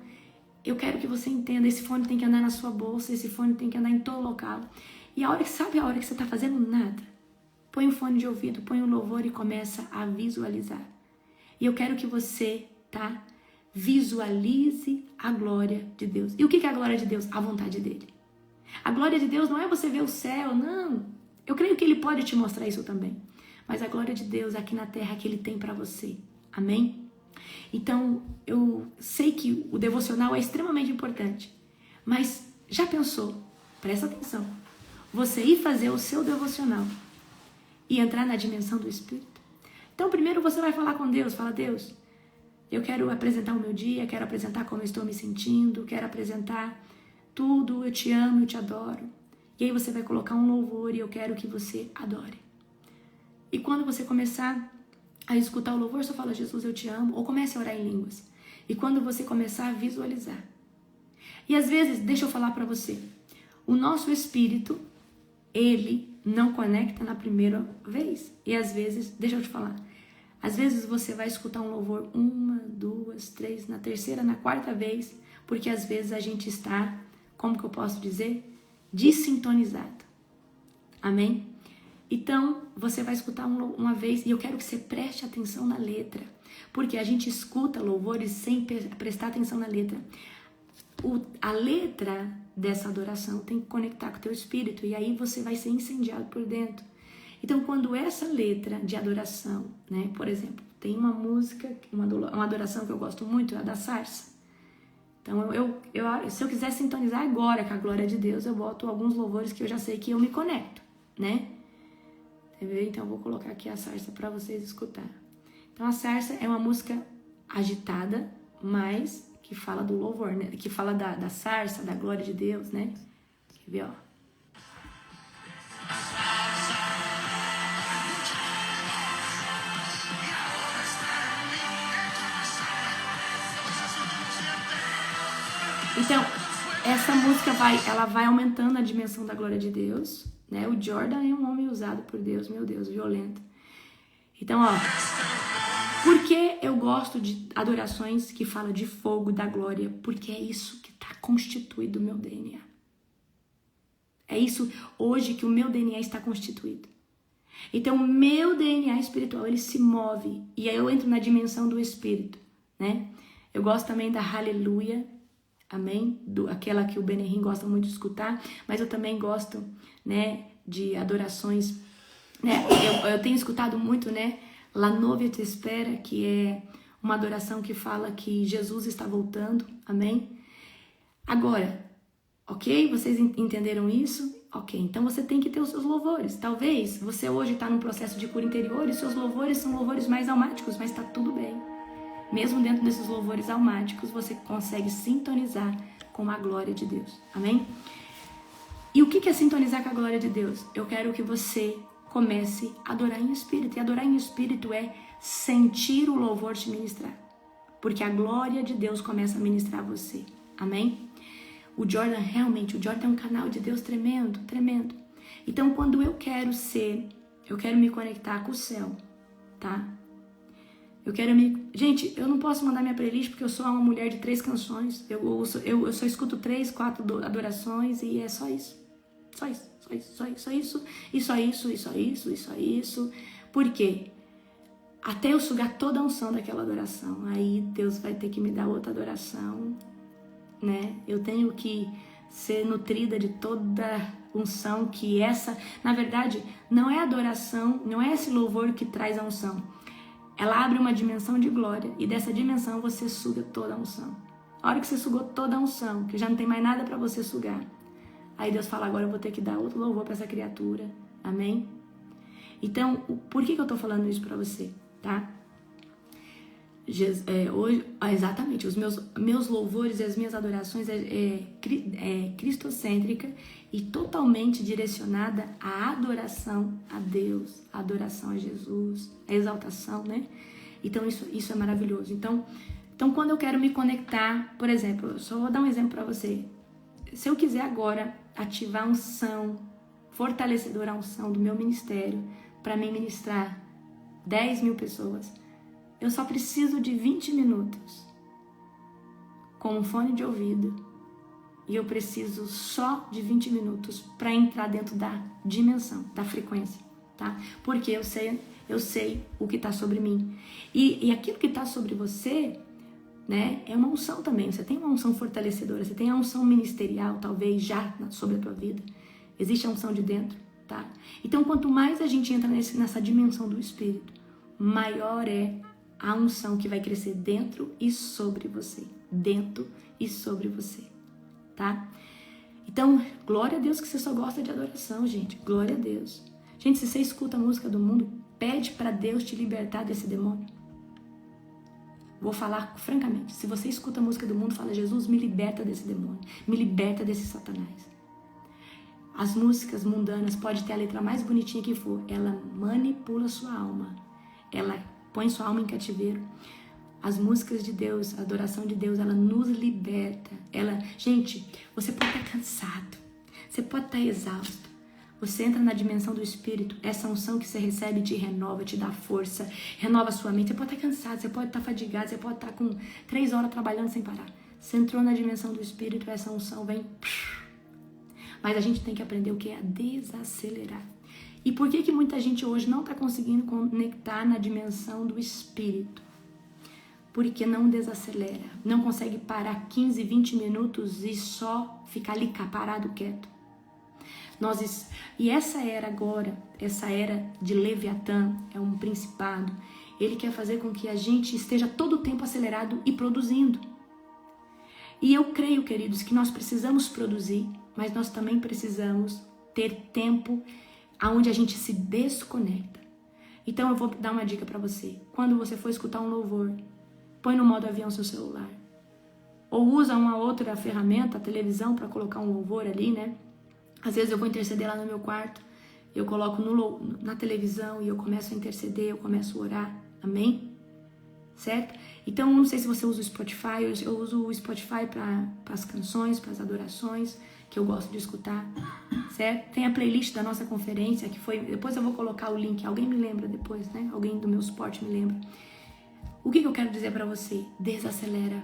A: eu quero que você entenda, esse fone tem que andar na sua bolsa, esse fone tem que andar em todo local. E a hora que você está fazendo nada, põe o fone de ouvido, põe o louvor e começa a visualizar. E eu quero que você, visualize a glória de Deus. E o que é a glória de Deus? A vontade dele. A glória de Deus não é você ver o céu, não. Eu creio que ele pode te mostrar isso também. Mas a glória de Deus aqui na terra que ele tem para você. Amém? Então, eu sei que o devocional é extremamente importante. Mas já pensou? Presta atenção. Você ir fazer o seu devocional e entrar na dimensão do Espírito. Então, primeiro você vai falar com Deus. Fala, Deus, eu quero apresentar o meu dia, quero apresentar como eu estou me sentindo, quero apresentar tudo, eu te amo, eu te adoro. E aí você vai colocar um louvor e eu quero que você adore. E quando você começar a escutar o louvor, só fala, Jesus, eu te amo, ou comece a orar em línguas. E quando você começar a visualizar. E às vezes, deixa eu falar para você, o nosso espírito, ele não conecta na primeira vez. E às vezes, deixa eu te falar, às vezes você vai escutar um louvor 1, 2, 3, na terceira, na quarta vez, porque às vezes a gente está, como que eu posso dizer? Desintonizado. Amém? Então, você vai escutar uma vez, e eu quero que você preste atenção na letra, porque a gente escuta louvores sem prestar atenção na letra. A letra dessa adoração tem que conectar com o teu espírito, e aí você vai ser incendiado por dentro. Então, quando essa letra de adoração, né, por exemplo, tem uma música, uma adoração que eu gosto muito, é a da sarça. Então, se eu quiser sintonizar agora com a glória de Deus, eu boto alguns louvores que eu já sei que eu me conecto, né? Então, eu vou colocar aqui a sarça para vocês escutar. Então, a sarça é uma música agitada, mas que fala do louvor, né? Que fala da sarça, da glória de Deus, né? Quer ver, ó? Então, essa música ela vai aumentando a dimensão da glória de Deus, né? O Jordan é um homem usado por Deus, meu Deus, violento. Então, ó, por que eu gosto de adorações que falam de fogo, da glória? Porque é isso que está constituído o meu DNA. É isso hoje que o meu DNA está constituído. Então, o meu DNA espiritual, ele se move. E aí eu entro na dimensão do Espírito, né? Eu gosto também da Aleluia, amém? Aquela que o Benihim gosta muito de escutar. Mas eu também gosto, né, de adorações, né? Eu tenho escutado muito, né? La Novia Te Espera, que é uma adoração que fala que Jesus está voltando, amém? Agora, ok? Vocês entenderam isso? Ok, então você tem que ter os seus louvores. Talvez você hoje está num processo de cura interior e seus louvores são louvores mais almáticos, mas está tudo bem. Mesmo dentro desses louvores almáticos, você consegue sintonizar com a glória de Deus, amém? E o que é sintonizar com a glória de Deus? Eu quero que você comece a adorar em espírito. E adorar em espírito é sentir o louvor te ministrar. Porque a glória de Deus começa a ministrar você. Amém? O Jordan é um canal de Deus tremendo, tremendo. Então, quando eu quero me conectar com o céu, tá? Gente, eu não posso mandar minha playlist porque eu sou uma mulher de 3 canções. Eu só escuto 3, 4 adorações e é só isso. Só isso. Só isso. Por quê? Até eu sugar toda a unção daquela adoração. Aí Deus vai ter que me dar outra adoração, né? Eu tenho que ser nutrida de toda unção que essa... Na verdade, não é adoração, não é esse louvor que traz a unção. Ela abre uma dimensão de glória e dessa dimensão você suga toda a unção. A hora que você sugou toda a unção, que já não tem mais nada para você sugar, aí Deus fala, agora eu vou ter que dar outro louvor para essa criatura. Amém? Então, por que eu tô falando isso para você, tá? Hoje, exatamente, os meus louvores e as minhas adorações é cristocêntrica e totalmente direcionada à adoração a Deus, à adoração a Jesus, à exaltação, né? Então, isso é maravilhoso. Então, quando eu quero me conectar, por exemplo, eu só vou dar um exemplo para você. Se eu quiser agora ativar a unção, fortalecedora a unção do meu ministério, para me ministrar 10.000 pessoas, eu só preciso de 20 minutos com um fone de ouvido e eu preciso só de 20 minutos para entrar dentro da dimensão, da frequência, tá? Porque eu sei o que está sobre mim. E aquilo que está sobre você, né, é uma unção também. Você tem uma unção fortalecedora, você tem a unção ministerial, talvez já sobre a tua vida. Existe a unção de dentro, tá? Então, quanto mais a gente entra nessa dimensão do Espírito, maior é a unção que vai crescer dentro e sobre você. Dentro e sobre você, tá? Então, glória a Deus que você só gosta de adoração, gente. Glória a Deus. Gente, se você escuta a música do mundo, pede para Deus te libertar desse demônio. Vou falar francamente. Se você escuta a música do mundo, fala, Jesus, me liberta desse demônio. Me liberta desse Satanás. As músicas mundanas, pode ter a letra mais bonitinha que for, ela manipula sua alma. Ela põe sua alma em cativeiro. As músicas de Deus, a adoração de Deus, ela nos liberta. Gente, você pode estar cansado, você pode estar exausto. Você entra na dimensão do Espírito, essa unção que você recebe te renova, te dá força, renova sua mente. Você pode estar cansado, você pode estar fadigado, você pode estar com 3 horas trabalhando sem parar. Você entrou na dimensão do Espírito, essa unção vem. Mas a gente tem que aprender o que é desacelerar. E por que muita gente hoje não está conseguindo conectar na dimensão do Espírito? Porque não desacelera, não consegue parar 15, 20 minutos e só ficar ali parado, quieto. E essa era agora, essa era de Leviatã, é um principado, ele quer fazer com que a gente esteja todo o tempo acelerado e produzindo. E eu creio, queridos, que nós precisamos produzir, mas nós também precisamos ter tempo onde a gente se desconecta. Então eu vou dar uma dica para você. Quando você for escutar um louvor, põe no modo avião seu celular. Ou usa uma outra ferramenta, a televisão, para colocar um louvor ali, né? Às vezes eu vou interceder lá no meu quarto, eu coloco na televisão e eu começo a interceder, eu começo a orar. Amém? Certo? Então, não sei se você usa o Spotify, eu uso o Spotify para as canções, para as adorações, que eu gosto de escutar, certo? Tem a playlist da nossa conferência, que foi... Depois eu vou colocar o link, alguém me lembra depois, né? Alguém do meu suporte me lembra. O que eu quero dizer para você? Desacelera.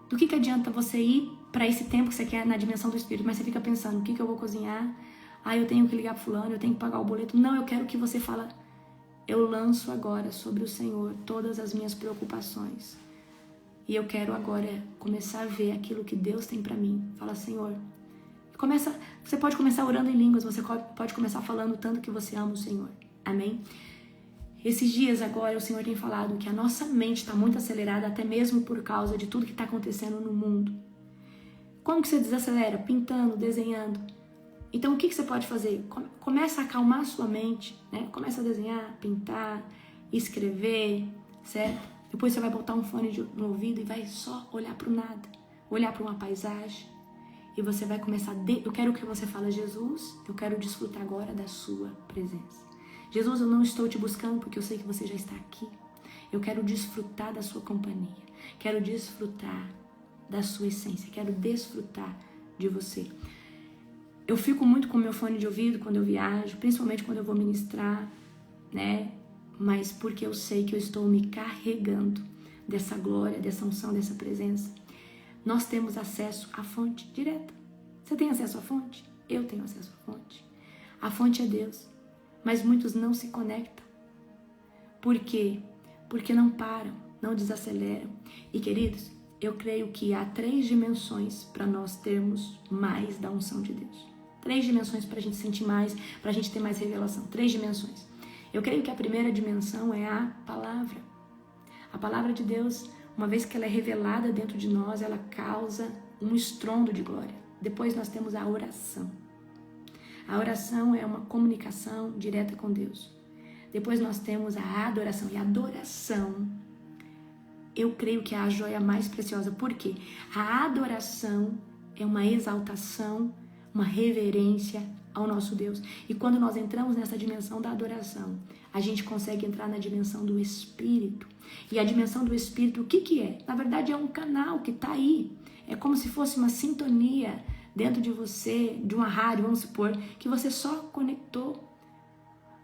A: Do que adianta você ir para esse tempo que você quer na dimensão do Espírito, mas você fica pensando, o que eu vou cozinhar? Eu tenho que ligar pro fulano, eu tenho que pagar o boleto. Não, eu quero que você fale, eu lanço agora sobre o Senhor todas as minhas preocupações. E eu quero agora começar a ver aquilo que Deus tem para mim. Fala, Senhor. Você pode começar orando em línguas, você pode começar falando tanto que você ama o Senhor. Amém? Esses dias agora o Senhor tem falado que a nossa mente está muito acelerada, até mesmo por causa de tudo que está acontecendo no mundo. Como que você desacelera? Pintando, desenhando. Então o que você pode fazer? Começa a acalmar a sua mente, né? Começa a desenhar, pintar, escrever, certo? Depois você vai botar um fone no ouvido e vai só olhar para o nada, olhar para uma paisagem. E você vai começar, eu quero que você fale, Jesus, eu quero desfrutar agora da sua presença. Jesus, eu não estou te buscando porque eu sei que você já está aqui. Eu quero desfrutar da sua companhia. Quero desfrutar da sua essência. Quero desfrutar de você. Eu fico muito com meu fone de ouvido quando eu viajo, principalmente quando eu vou ministrar, né? Mas porque eu sei que eu estou me carregando dessa glória, dessa unção, dessa presença. Nós temos acesso à fonte direta. Você tem acesso à fonte? Eu tenho acesso à fonte. A fonte é Deus. Mas muitos não se conectam. Por quê? Porque não param, não desaceleram. E queridos, eu creio que há 3 dimensões para nós termos mais da unção de Deus. 3 dimensões para a gente sentir mais, para a gente ter mais revelação. 3 dimensões. Eu creio que a primeira dimensão é a palavra. A palavra de Deus, uma vez que ela é revelada dentro de nós, ela causa um estrondo de glória. Depois nós temos a oração. A oração é uma comunicação direta com Deus. Depois nós temos a adoração. E a adoração, eu creio que é a joia mais preciosa. Por quê? A adoração é uma exaltação, uma reverência ao nosso Deus. E quando nós entramos nessa dimensão da adoração, a gente consegue entrar na dimensão do Espírito. E a dimensão do Espírito, o que é? Na verdade, é um canal que está aí. É como se fosse uma sintonia dentro de você, de uma rádio, vamos supor, que você só conectou.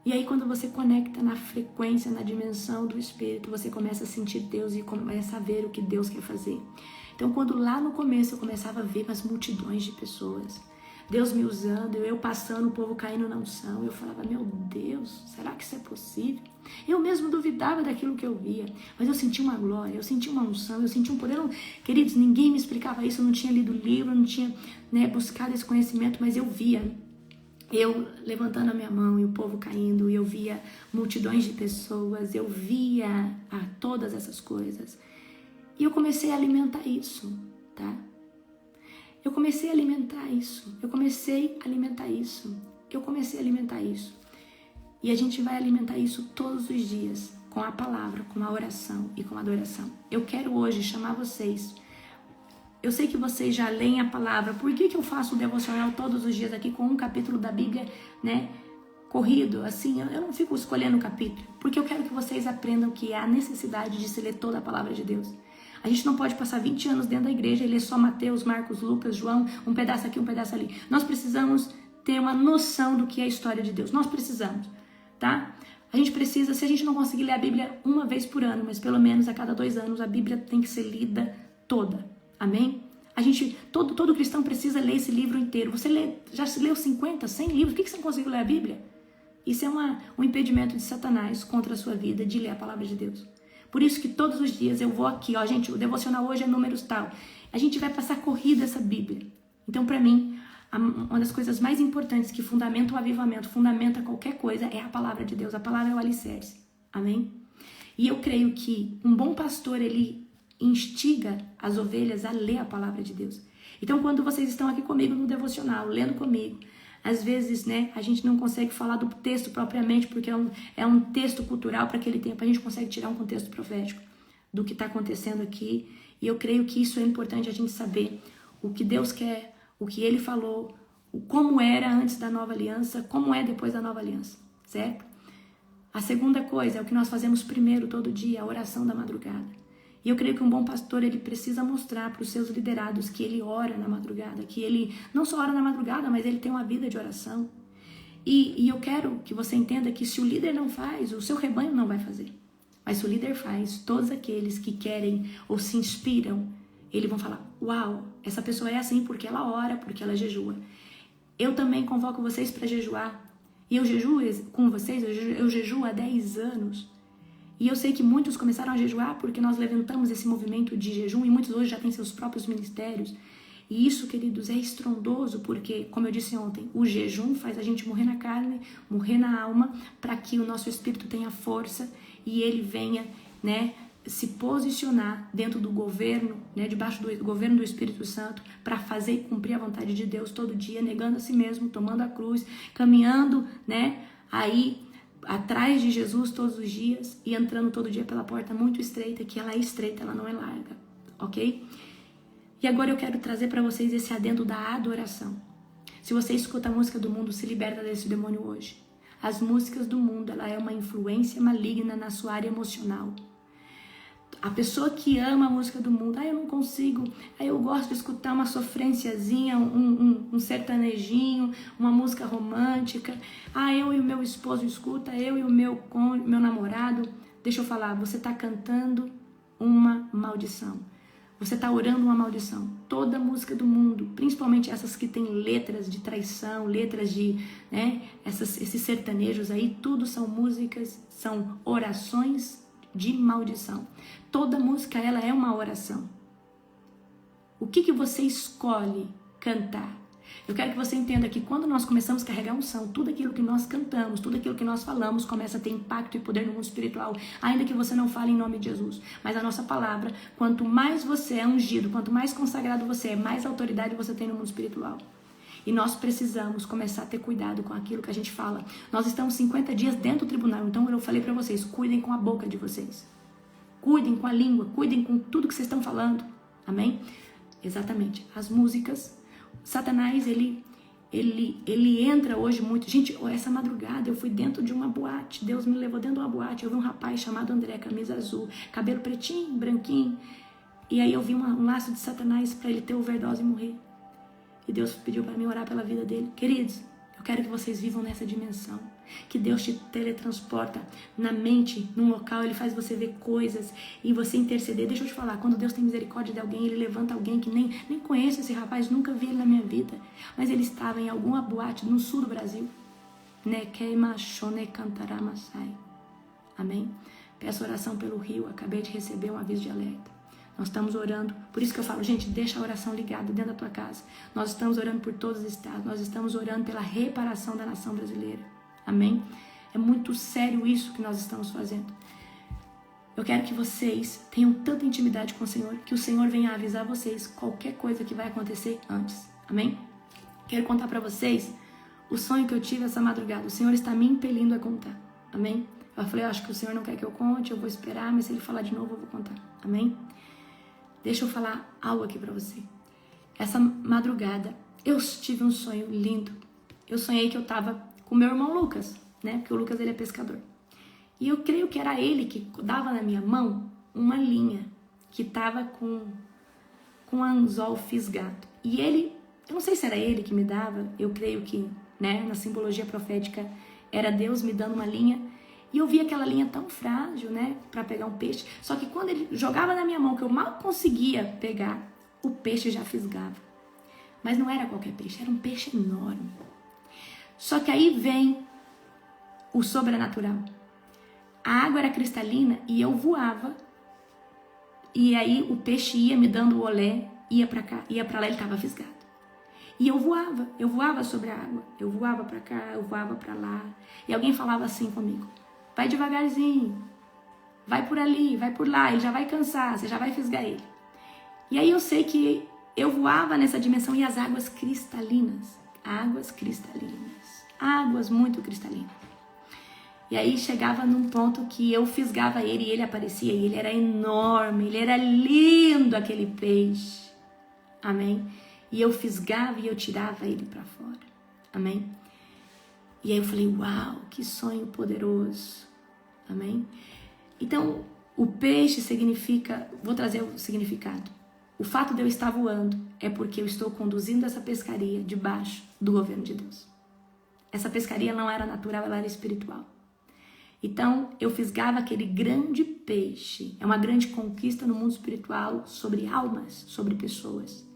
A: E aí quando você conecta na frequência, na dimensão do Espírito, você começa a sentir Deus e começa a ver o que Deus quer fazer. Então quando lá no começo eu começava a ver umas multidões de pessoas, Deus me usando, eu passando, o povo caindo na unção, eu falava, meu Deus, será que isso é possível? Eu mesmo duvidava daquilo que eu via, mas eu senti uma glória, eu senti uma unção, eu senti um poder. Queridos, ninguém me explicava isso, eu não tinha lido livro, não tinha buscado esse conhecimento, mas eu via, eu levantando a minha mão e o povo caindo, e eu via multidões de pessoas, eu via todas essas coisas. E eu comecei a alimentar isso, tá? Eu comecei a alimentar isso, eu comecei a alimentar isso. E a gente vai alimentar isso todos os dias, com a palavra, com a oração e com a adoração. Eu quero hoje chamar vocês, Eu sei que vocês já leem a palavra. Por que eu faço o devocional todos os dias aqui com um capítulo da Bíblia, né? Corrido, assim, eu não fico escolhendo um capítulo. Porque eu quero que vocês aprendam que há necessidade de se ler toda a palavra de Deus. A gente não pode passar 20 anos dentro da igreja e ler só Mateus, Marcos, Lucas, João, um pedaço aqui, um pedaço ali. Nós precisamos ter uma noção do que é a história de Deus. Nós precisamos, tá? A gente precisa, se a gente não conseguir ler a Bíblia uma vez por ano, mas pelo menos a cada 2 anos, a Bíblia tem que ser lida toda. Amém? Todo cristão precisa ler esse livro inteiro. Você já leu 50, 100 livros? Por que você não conseguiu ler a Bíblia? Isso é um impedimento de Satanás contra a sua vida, de ler a palavra de Deus. Por isso que todos os dias eu vou aqui, ó, gente, o devocional hoje é números tal. A gente vai passar corrida essa Bíblia. Então, para mim, uma das coisas mais importantes que fundamenta o avivamento, fundamenta qualquer coisa, é a palavra de Deus. A palavra é o alicerce. Amém? E eu creio que um bom pastor, ele instiga as ovelhas a ler a palavra de Deus. Então, quando vocês estão aqui comigo no devocional, lendo comigo, às vezes, né, a gente não consegue falar do texto propriamente, porque é um texto cultural para aquele tempo. A gente consegue tirar um contexto profético do que está acontecendo aqui. E eu creio que isso é importante a gente saber o que Deus quer, o que Ele falou, como era antes da nova aliança, como é depois da nova aliança, certo? A segunda coisa é o que nós fazemos primeiro todo dia, a oração da madrugada. E eu creio que um bom pastor, ele precisa mostrar para os seus liderados que ele ora na madrugada, que ele não só ora na madrugada, mas ele tem uma vida de oração. E eu quero que você entenda que se o líder não faz, o seu rebanho não vai fazer. Mas se o líder faz, todos aqueles que querem ou se inspiram, eles vão falar, uau, essa pessoa é assim porque ela ora, porque ela jejua. Eu também convoco vocês para jejuar. E eu jejuo com vocês, eu jejuo há 10 anos. E eu sei que muitos começaram a jejuar porque nós levantamos esse movimento de jejum e muitos hoje já têm seus próprios ministérios. E isso, queridos, é estrondoso porque, como eu disse ontem, o jejum faz a gente morrer na carne, morrer na alma, para que o nosso espírito tenha força e ele venha, né, se posicionar dentro do governo, né, debaixo do governo do Espírito Santo, para fazer e cumprir a vontade de Deus todo dia, negando a si mesmo, tomando a cruz, caminhando, né, aí atrás de Jesus todos os dias e entrando todo dia pela porta muito estreita, que ela é estreita, ela não é larga, ok? E agora eu quero trazer para vocês esse adendo da adoração. Se você escuta a música do mundo, se liberta desse demônio hoje. As músicas do mundo, ela é uma influência maligna na sua área emocional. A pessoa que ama a música do mundo, eu não consigo, eu gosto de escutar uma sofrênciazinha, um sertanejinho, uma música romântica, eu e o meu esposo escuta, eu e o meu namorado. Deixa eu falar, você está cantando uma maldição, você está orando uma maldição. Toda música do mundo, principalmente essas que tem letras de traição, letras de, né, esses sertanejos aí, tudo são músicas, são orações de maldição. Toda música, ela é uma oração. O que você escolhe cantar? Eu quero que você entenda que quando nós começamos a carregar unção, tudo aquilo que nós cantamos, tudo aquilo que nós falamos começa a ter impacto e poder no mundo espiritual, ainda que você não fale em nome de Jesus. Mas a nossa palavra, quanto mais você é ungido, quanto mais consagrado você é, mais autoridade você tem no mundo espiritual. E nós precisamos começar a ter cuidado com aquilo que a gente fala. Nós estamos 50 dias dentro do tribunal, então eu falei para vocês, cuidem com a boca de vocês. Cuidem com a língua, cuidem com tudo que vocês estão falando. Amém? Exatamente. As músicas, Satanás, ele entra hoje muito. Gente, essa madrugada eu fui dentro de uma boate. Deus me levou dentro de uma boate. Eu vi um rapaz chamado André, camisa azul, cabelo pretinho, branquinho. E aí eu vi um laço de Satanás para ele ter overdose e morrer. E Deus pediu para mim orar pela vida dele. Queridos, eu quero que vocês vivam nessa dimensão. Que Deus te teletransporta na mente, num local, Ele faz você ver coisas e você interceder. Deixa eu te falar, quando Deus tem misericórdia de alguém, Ele levanta alguém que nem conheço esse rapaz, nunca vi ele na minha vida. Mas ele estava em alguma boate no sul do Brasil. Amém? Peço oração pelo Rio, acabei de receber um aviso de alerta. Nós estamos orando, por isso que eu falo, gente, deixa a oração ligada dentro da tua casa. Nós estamos orando por todos os estados, nós estamos orando pela reparação da nação brasileira. Amém? É muito sério isso que nós estamos fazendo. Eu quero que vocês tenham tanta intimidade com o Senhor, que o Senhor venha avisar vocês qualquer coisa que vai acontecer antes. Amém? Quero contar para vocês o sonho que eu tive essa madrugada. O Senhor está me impelindo a contar. Amém? Eu falei, acho que o Senhor não quer que eu conte, eu vou esperar, mas se Ele falar de novo, eu vou contar. Amém? deixa eu falar algo aqui pra você. Essa madrugada, eu tive um sonho lindo. Eu sonhei que eu tava com meu irmão Lucas, né? Porque o Lucas, ele é pescador. E eu creio que era ele que dava na minha mão uma linha que tava com um anzol fisgado. E ele, eu não sei se era ele que me dava, eu creio que, né, na simbologia profética, era Deus me dando uma linha. E eu vi aquela linha tão frágil, né, para pegar um peixe. Só que quando ele jogava na minha mão, que eu mal conseguia pegar, o peixe já fisgava. Mas não era qualquer peixe, era um peixe enorme. Só que aí vem o sobrenatural. A água era cristalina e eu voava. E aí o peixe ia me dando o olé, ia pra cá, ia pra lá, ele tava fisgado. E eu voava sobre a água. Eu voava pra cá, eu voava pra lá. E alguém falava assim comigo: vai devagarzinho, vai por ali, vai por lá, ele já vai cansar, você já vai fisgar ele. E aí eu sei que eu voava nessa dimensão e as águas cristalinas, águas muito cristalinas. E aí chegava num ponto que eu fisgava ele e ele aparecia. E ele era enorme, ele era lindo, aquele peixe. Amém? E eu fisgava e eu tirava ele para fora. Amém? E aí eu falei, uau, que sonho poderoso. Amém? Então, o peixe significa, vou trazer o significado. O fato de eu estar voando é porque eu estou conduzindo essa pescaria debaixo do governo de Deus. Essa pescaria não era natural, ela era espiritual. Então, eu fisgava aquele grande peixe. É uma grande conquista no mundo espiritual sobre almas, sobre pessoas.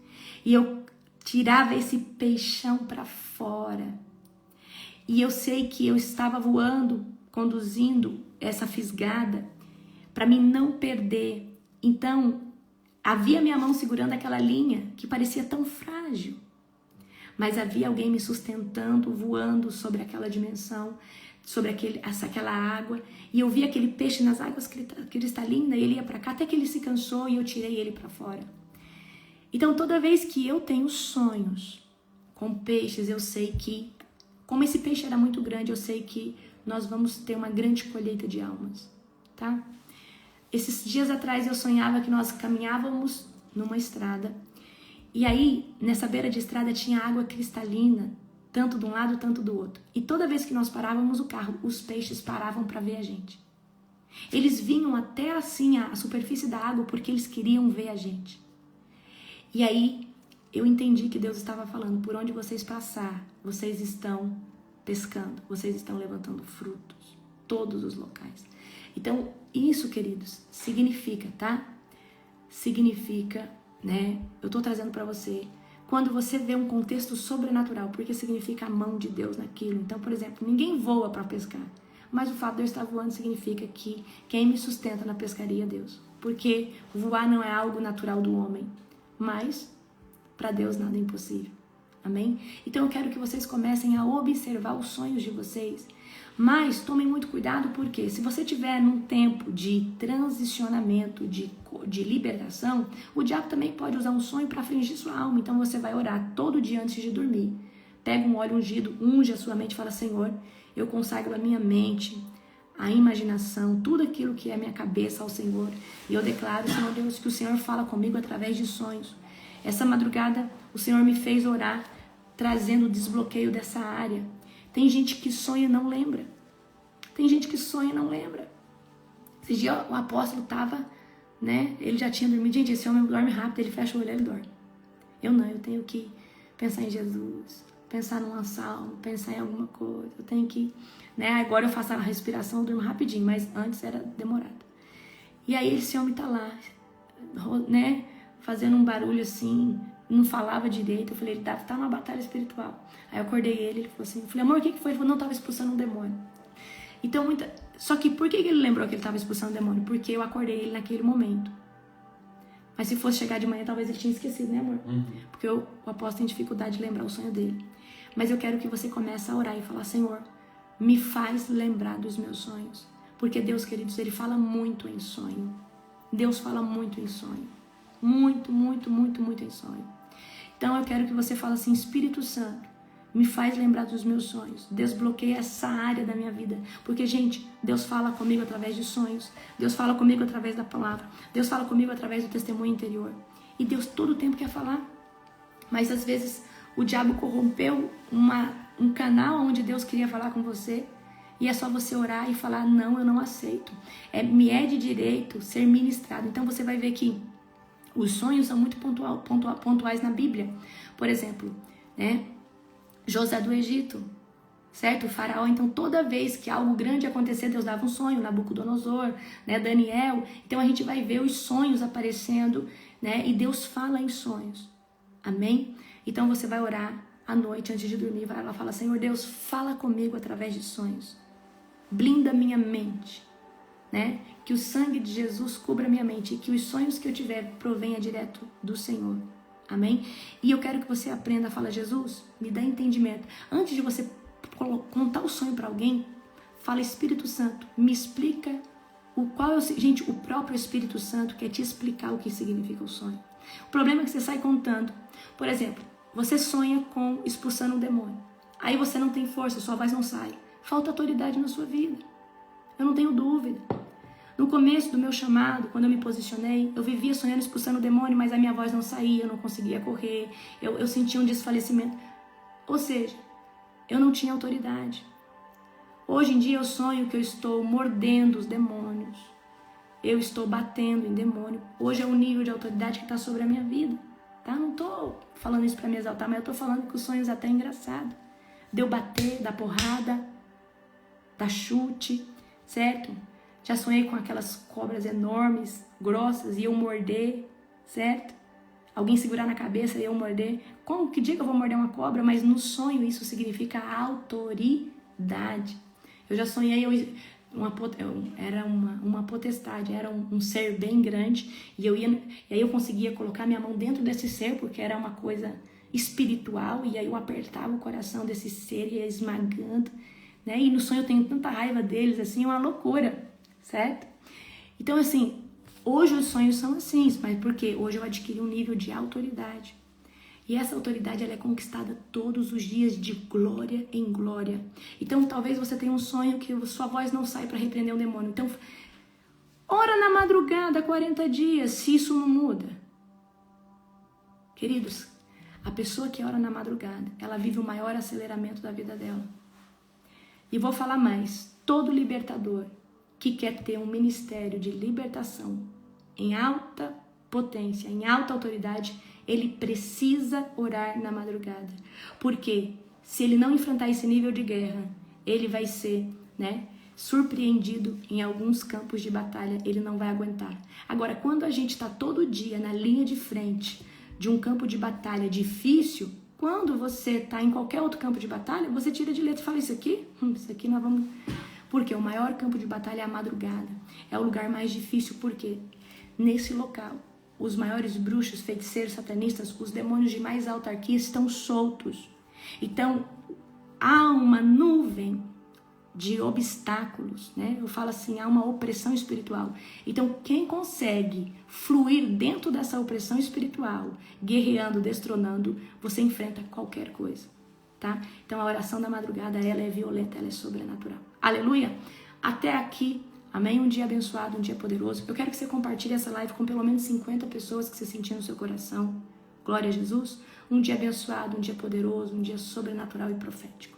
A: E eu tirava esse peixão para fora. E eu sei que eu estava voando, conduzindo essa fisgada para mim não perder. Então, havia minha mão segurando aquela linha que parecia tão frágil. Mas havia alguém me sustentando, voando sobre aquela dimensão, sobre aquela água, e eu vi aquele peixe nas águas cristalinas, e ele ia para cá até que ele se cansou e eu tirei ele para fora. Então, toda vez que eu tenho sonhos com peixes, eu sei que, como esse peixe era muito grande, eu sei que nós vamos ter uma grande colheita de almas, tá? Esses dias atrás eu sonhava que nós caminhávamos numa estrada, e aí, nessa beira de estrada tinha água cristalina, tanto de um lado, tanto do outro. E toda vez que nós parávamos o carro, os peixes paravam para ver a gente. Eles vinham até assim a superfície da água porque eles queriam ver a gente. E aí eu entendi que Deus estava falando, por onde vocês passar, vocês estão pescando, vocês estão levantando frutos, todos os locais. Então isso, queridos, significa, tá? Significa, né? Eu tô trazendo para você. Quando você vê um contexto sobrenatural, porque significa a mão de Deus naquilo. Então, por exemplo, ninguém voa para pescar, mas o fato de eu estar voando significa que quem me sustenta na pescaria é Deus. Porque voar não é algo natural do homem, mas para Deus nada é impossível. Amém? Então eu quero que vocês comecem a observar os sonhos de vocês. Mas tomem muito cuidado, porque se você estiver num tempo de transicionamento, de libertação, o diabo também pode usar um sonho para afligir sua alma. Então você vai orar todo dia antes de dormir. Pega um óleo ungido, unge a sua mente e fala: Senhor, eu consagro a minha mente, a imaginação, tudo aquilo que é minha cabeça ao Senhor. E eu declaro, Senhor Deus, que o Senhor fala comigo através de sonhos. Essa madrugada o Senhor me fez orar, trazendo o desbloqueio dessa área. Tem gente que sonha e não lembra. Tem gente que sonha e não lembra. Esse dia o apóstolo estava, né? Ele já tinha dormido. Gente, esse homem dorme rápido, ele fecha o olho e ele dorme. Eu não, eu tenho que pensar em Jesus, pensar num salmo, pensar em alguma coisa. Eu tenho que, né? Agora eu faço a respiração, eu durmo rapidinho, mas antes era demorado. E aí esse homem tá lá, né? Fazendo um barulho assim, não falava direito. Eu falei, ele deve estar numa batalha espiritual. Aí eu acordei ele falou assim, eu falei, amor, o que foi? Ele falou, não, estava expulsando um demônio. Então, só que por que ele lembrou que ele estava expulsando um demônio? Porque eu acordei ele naquele momento. Mas se fosse chegar de manhã, talvez ele tinha esquecido, né, amor? Porque o apóstolo tem dificuldade de lembrar o sonho dele. Mas eu quero que você comece a orar e falar, Senhor, me faz lembrar dos meus sonhos. Porque Deus, queridos, ele fala muito em sonho. Deus fala muito em sonho. Muito, muito, muito, muito em sonho. Então eu quero que você fale assim, Espírito Santo, me faz lembrar dos meus sonhos. Desbloqueia essa área da minha vida. Porque, gente, Deus fala comigo através de sonhos. Deus fala comigo através da palavra. Deus fala comigo através do testemunho interior. E Deus todo o tempo quer falar. Mas, às vezes, o diabo corrompeu um canal onde Deus queria falar com você. E é só você orar e falar, não, eu não aceito. Me é de direito ser ministrado. Então, você vai ver que os sonhos são muito pontuais na Bíblia. Por exemplo, né? José do Egito, certo? O faraó. Então, toda vez que algo grande acontecer, Deus dava um sonho. Nabucodonosor, né? Daniel. Então, a gente vai ver os sonhos aparecendo, né? E Deus fala em sonhos. Amém? Então, você vai orar à noite, antes de dormir. Vai lá e fala, Senhor Deus, fala comigo através de sonhos. Blinda minha mente, né? Que o sangue de Jesus cubra minha mente e que os sonhos que eu tiver provenha direto do Senhor. Amém? E eu quero que você aprenda a falar, Jesus, me dá entendimento. Antes de você contar o sonho para alguém, fala, Espírito Santo, me explica gente, o próprio Espírito Santo quer te explicar o que significa o sonho. O problema é que você sai contando. Por exemplo, você sonha com expulsando um demônio. Aí você não tem força, sua voz não sai. Falta autoridade na sua vida. Eu não tenho dúvida. No começo do meu chamado, quando eu me posicionei, eu vivia sonhando expulsando o demônio, mas a minha voz não saía, eu não conseguia correr, eu sentia um desfalecimento. Ou seja, eu não tinha autoridade. Hoje em dia eu sonho que eu estou mordendo os demônios. Eu estou batendo em demônio. Hoje é o nível de autoridade que está sobre a minha vida. Tá? Não estou falando isso para me exaltar, mas eu estou falando que os sonhos até é engraçado. De eu bater, dar porrada, dar chute, certo? Já sonhei com aquelas cobras enormes, grossas, e eu morder, certo? Alguém segurar na cabeça e eu morder. Que dia que eu vou morder uma cobra? Mas no sonho isso significa autoridade. Eu já sonhei, era uma potestade, era um ser bem grande, e aí eu conseguia colocar minha mão dentro desse ser, porque era uma coisa espiritual, e aí eu apertava o coração desse ser e ia esmagando, né? E no sonho eu tenho tanta raiva deles, assim, é uma loucura, certo? Então, assim, hoje os sonhos são assim, mas por quê? Hoje eu adquiri um nível de autoridade. E essa autoridade, ela é conquistada todos os dias de glória em glória. Então, talvez você tenha um sonho que sua voz não sai para repreender um demônio. Então, ora na madrugada, 40 dias, se isso não muda. Queridos, a pessoa que ora na madrugada, ela vive o maior aceleramento da vida dela. E vou falar mais, todo libertador que quer ter um ministério de libertação em alta potência, em alta autoridade, ele precisa orar na madrugada. Porque se ele não enfrentar esse nível de guerra, ele vai ser, surpreendido em alguns campos de batalha, ele não vai aguentar. Agora, quando a gente está todo dia na linha de frente de um campo de batalha difícil, quando você está em qualquer outro campo de batalha, você tira de letra e fala, isso aqui nós vamos... Porque o maior campo de batalha é a madrugada. É o lugar mais difícil, porque nesse local, os maiores bruxos, feiticeiros, satanistas, os demônios de mais alta hierarquia estão soltos. Então, há uma nuvem de obstáculos, né? Eu falo assim, há uma opressão espiritual. Então, quem consegue fluir dentro dessa opressão espiritual, guerreando, destronando, você enfrenta qualquer coisa, tá? Então, a oração da madrugada, ela é violenta, ela é sobrenatural. Aleluia! Até aqui, amém? Um dia abençoado, um dia poderoso. Eu quero que você compartilhe essa live com pelo menos 50 pessoas que você sentir no seu coração. Glória a Jesus. Um dia abençoado, um dia poderoso, um dia sobrenatural e profético.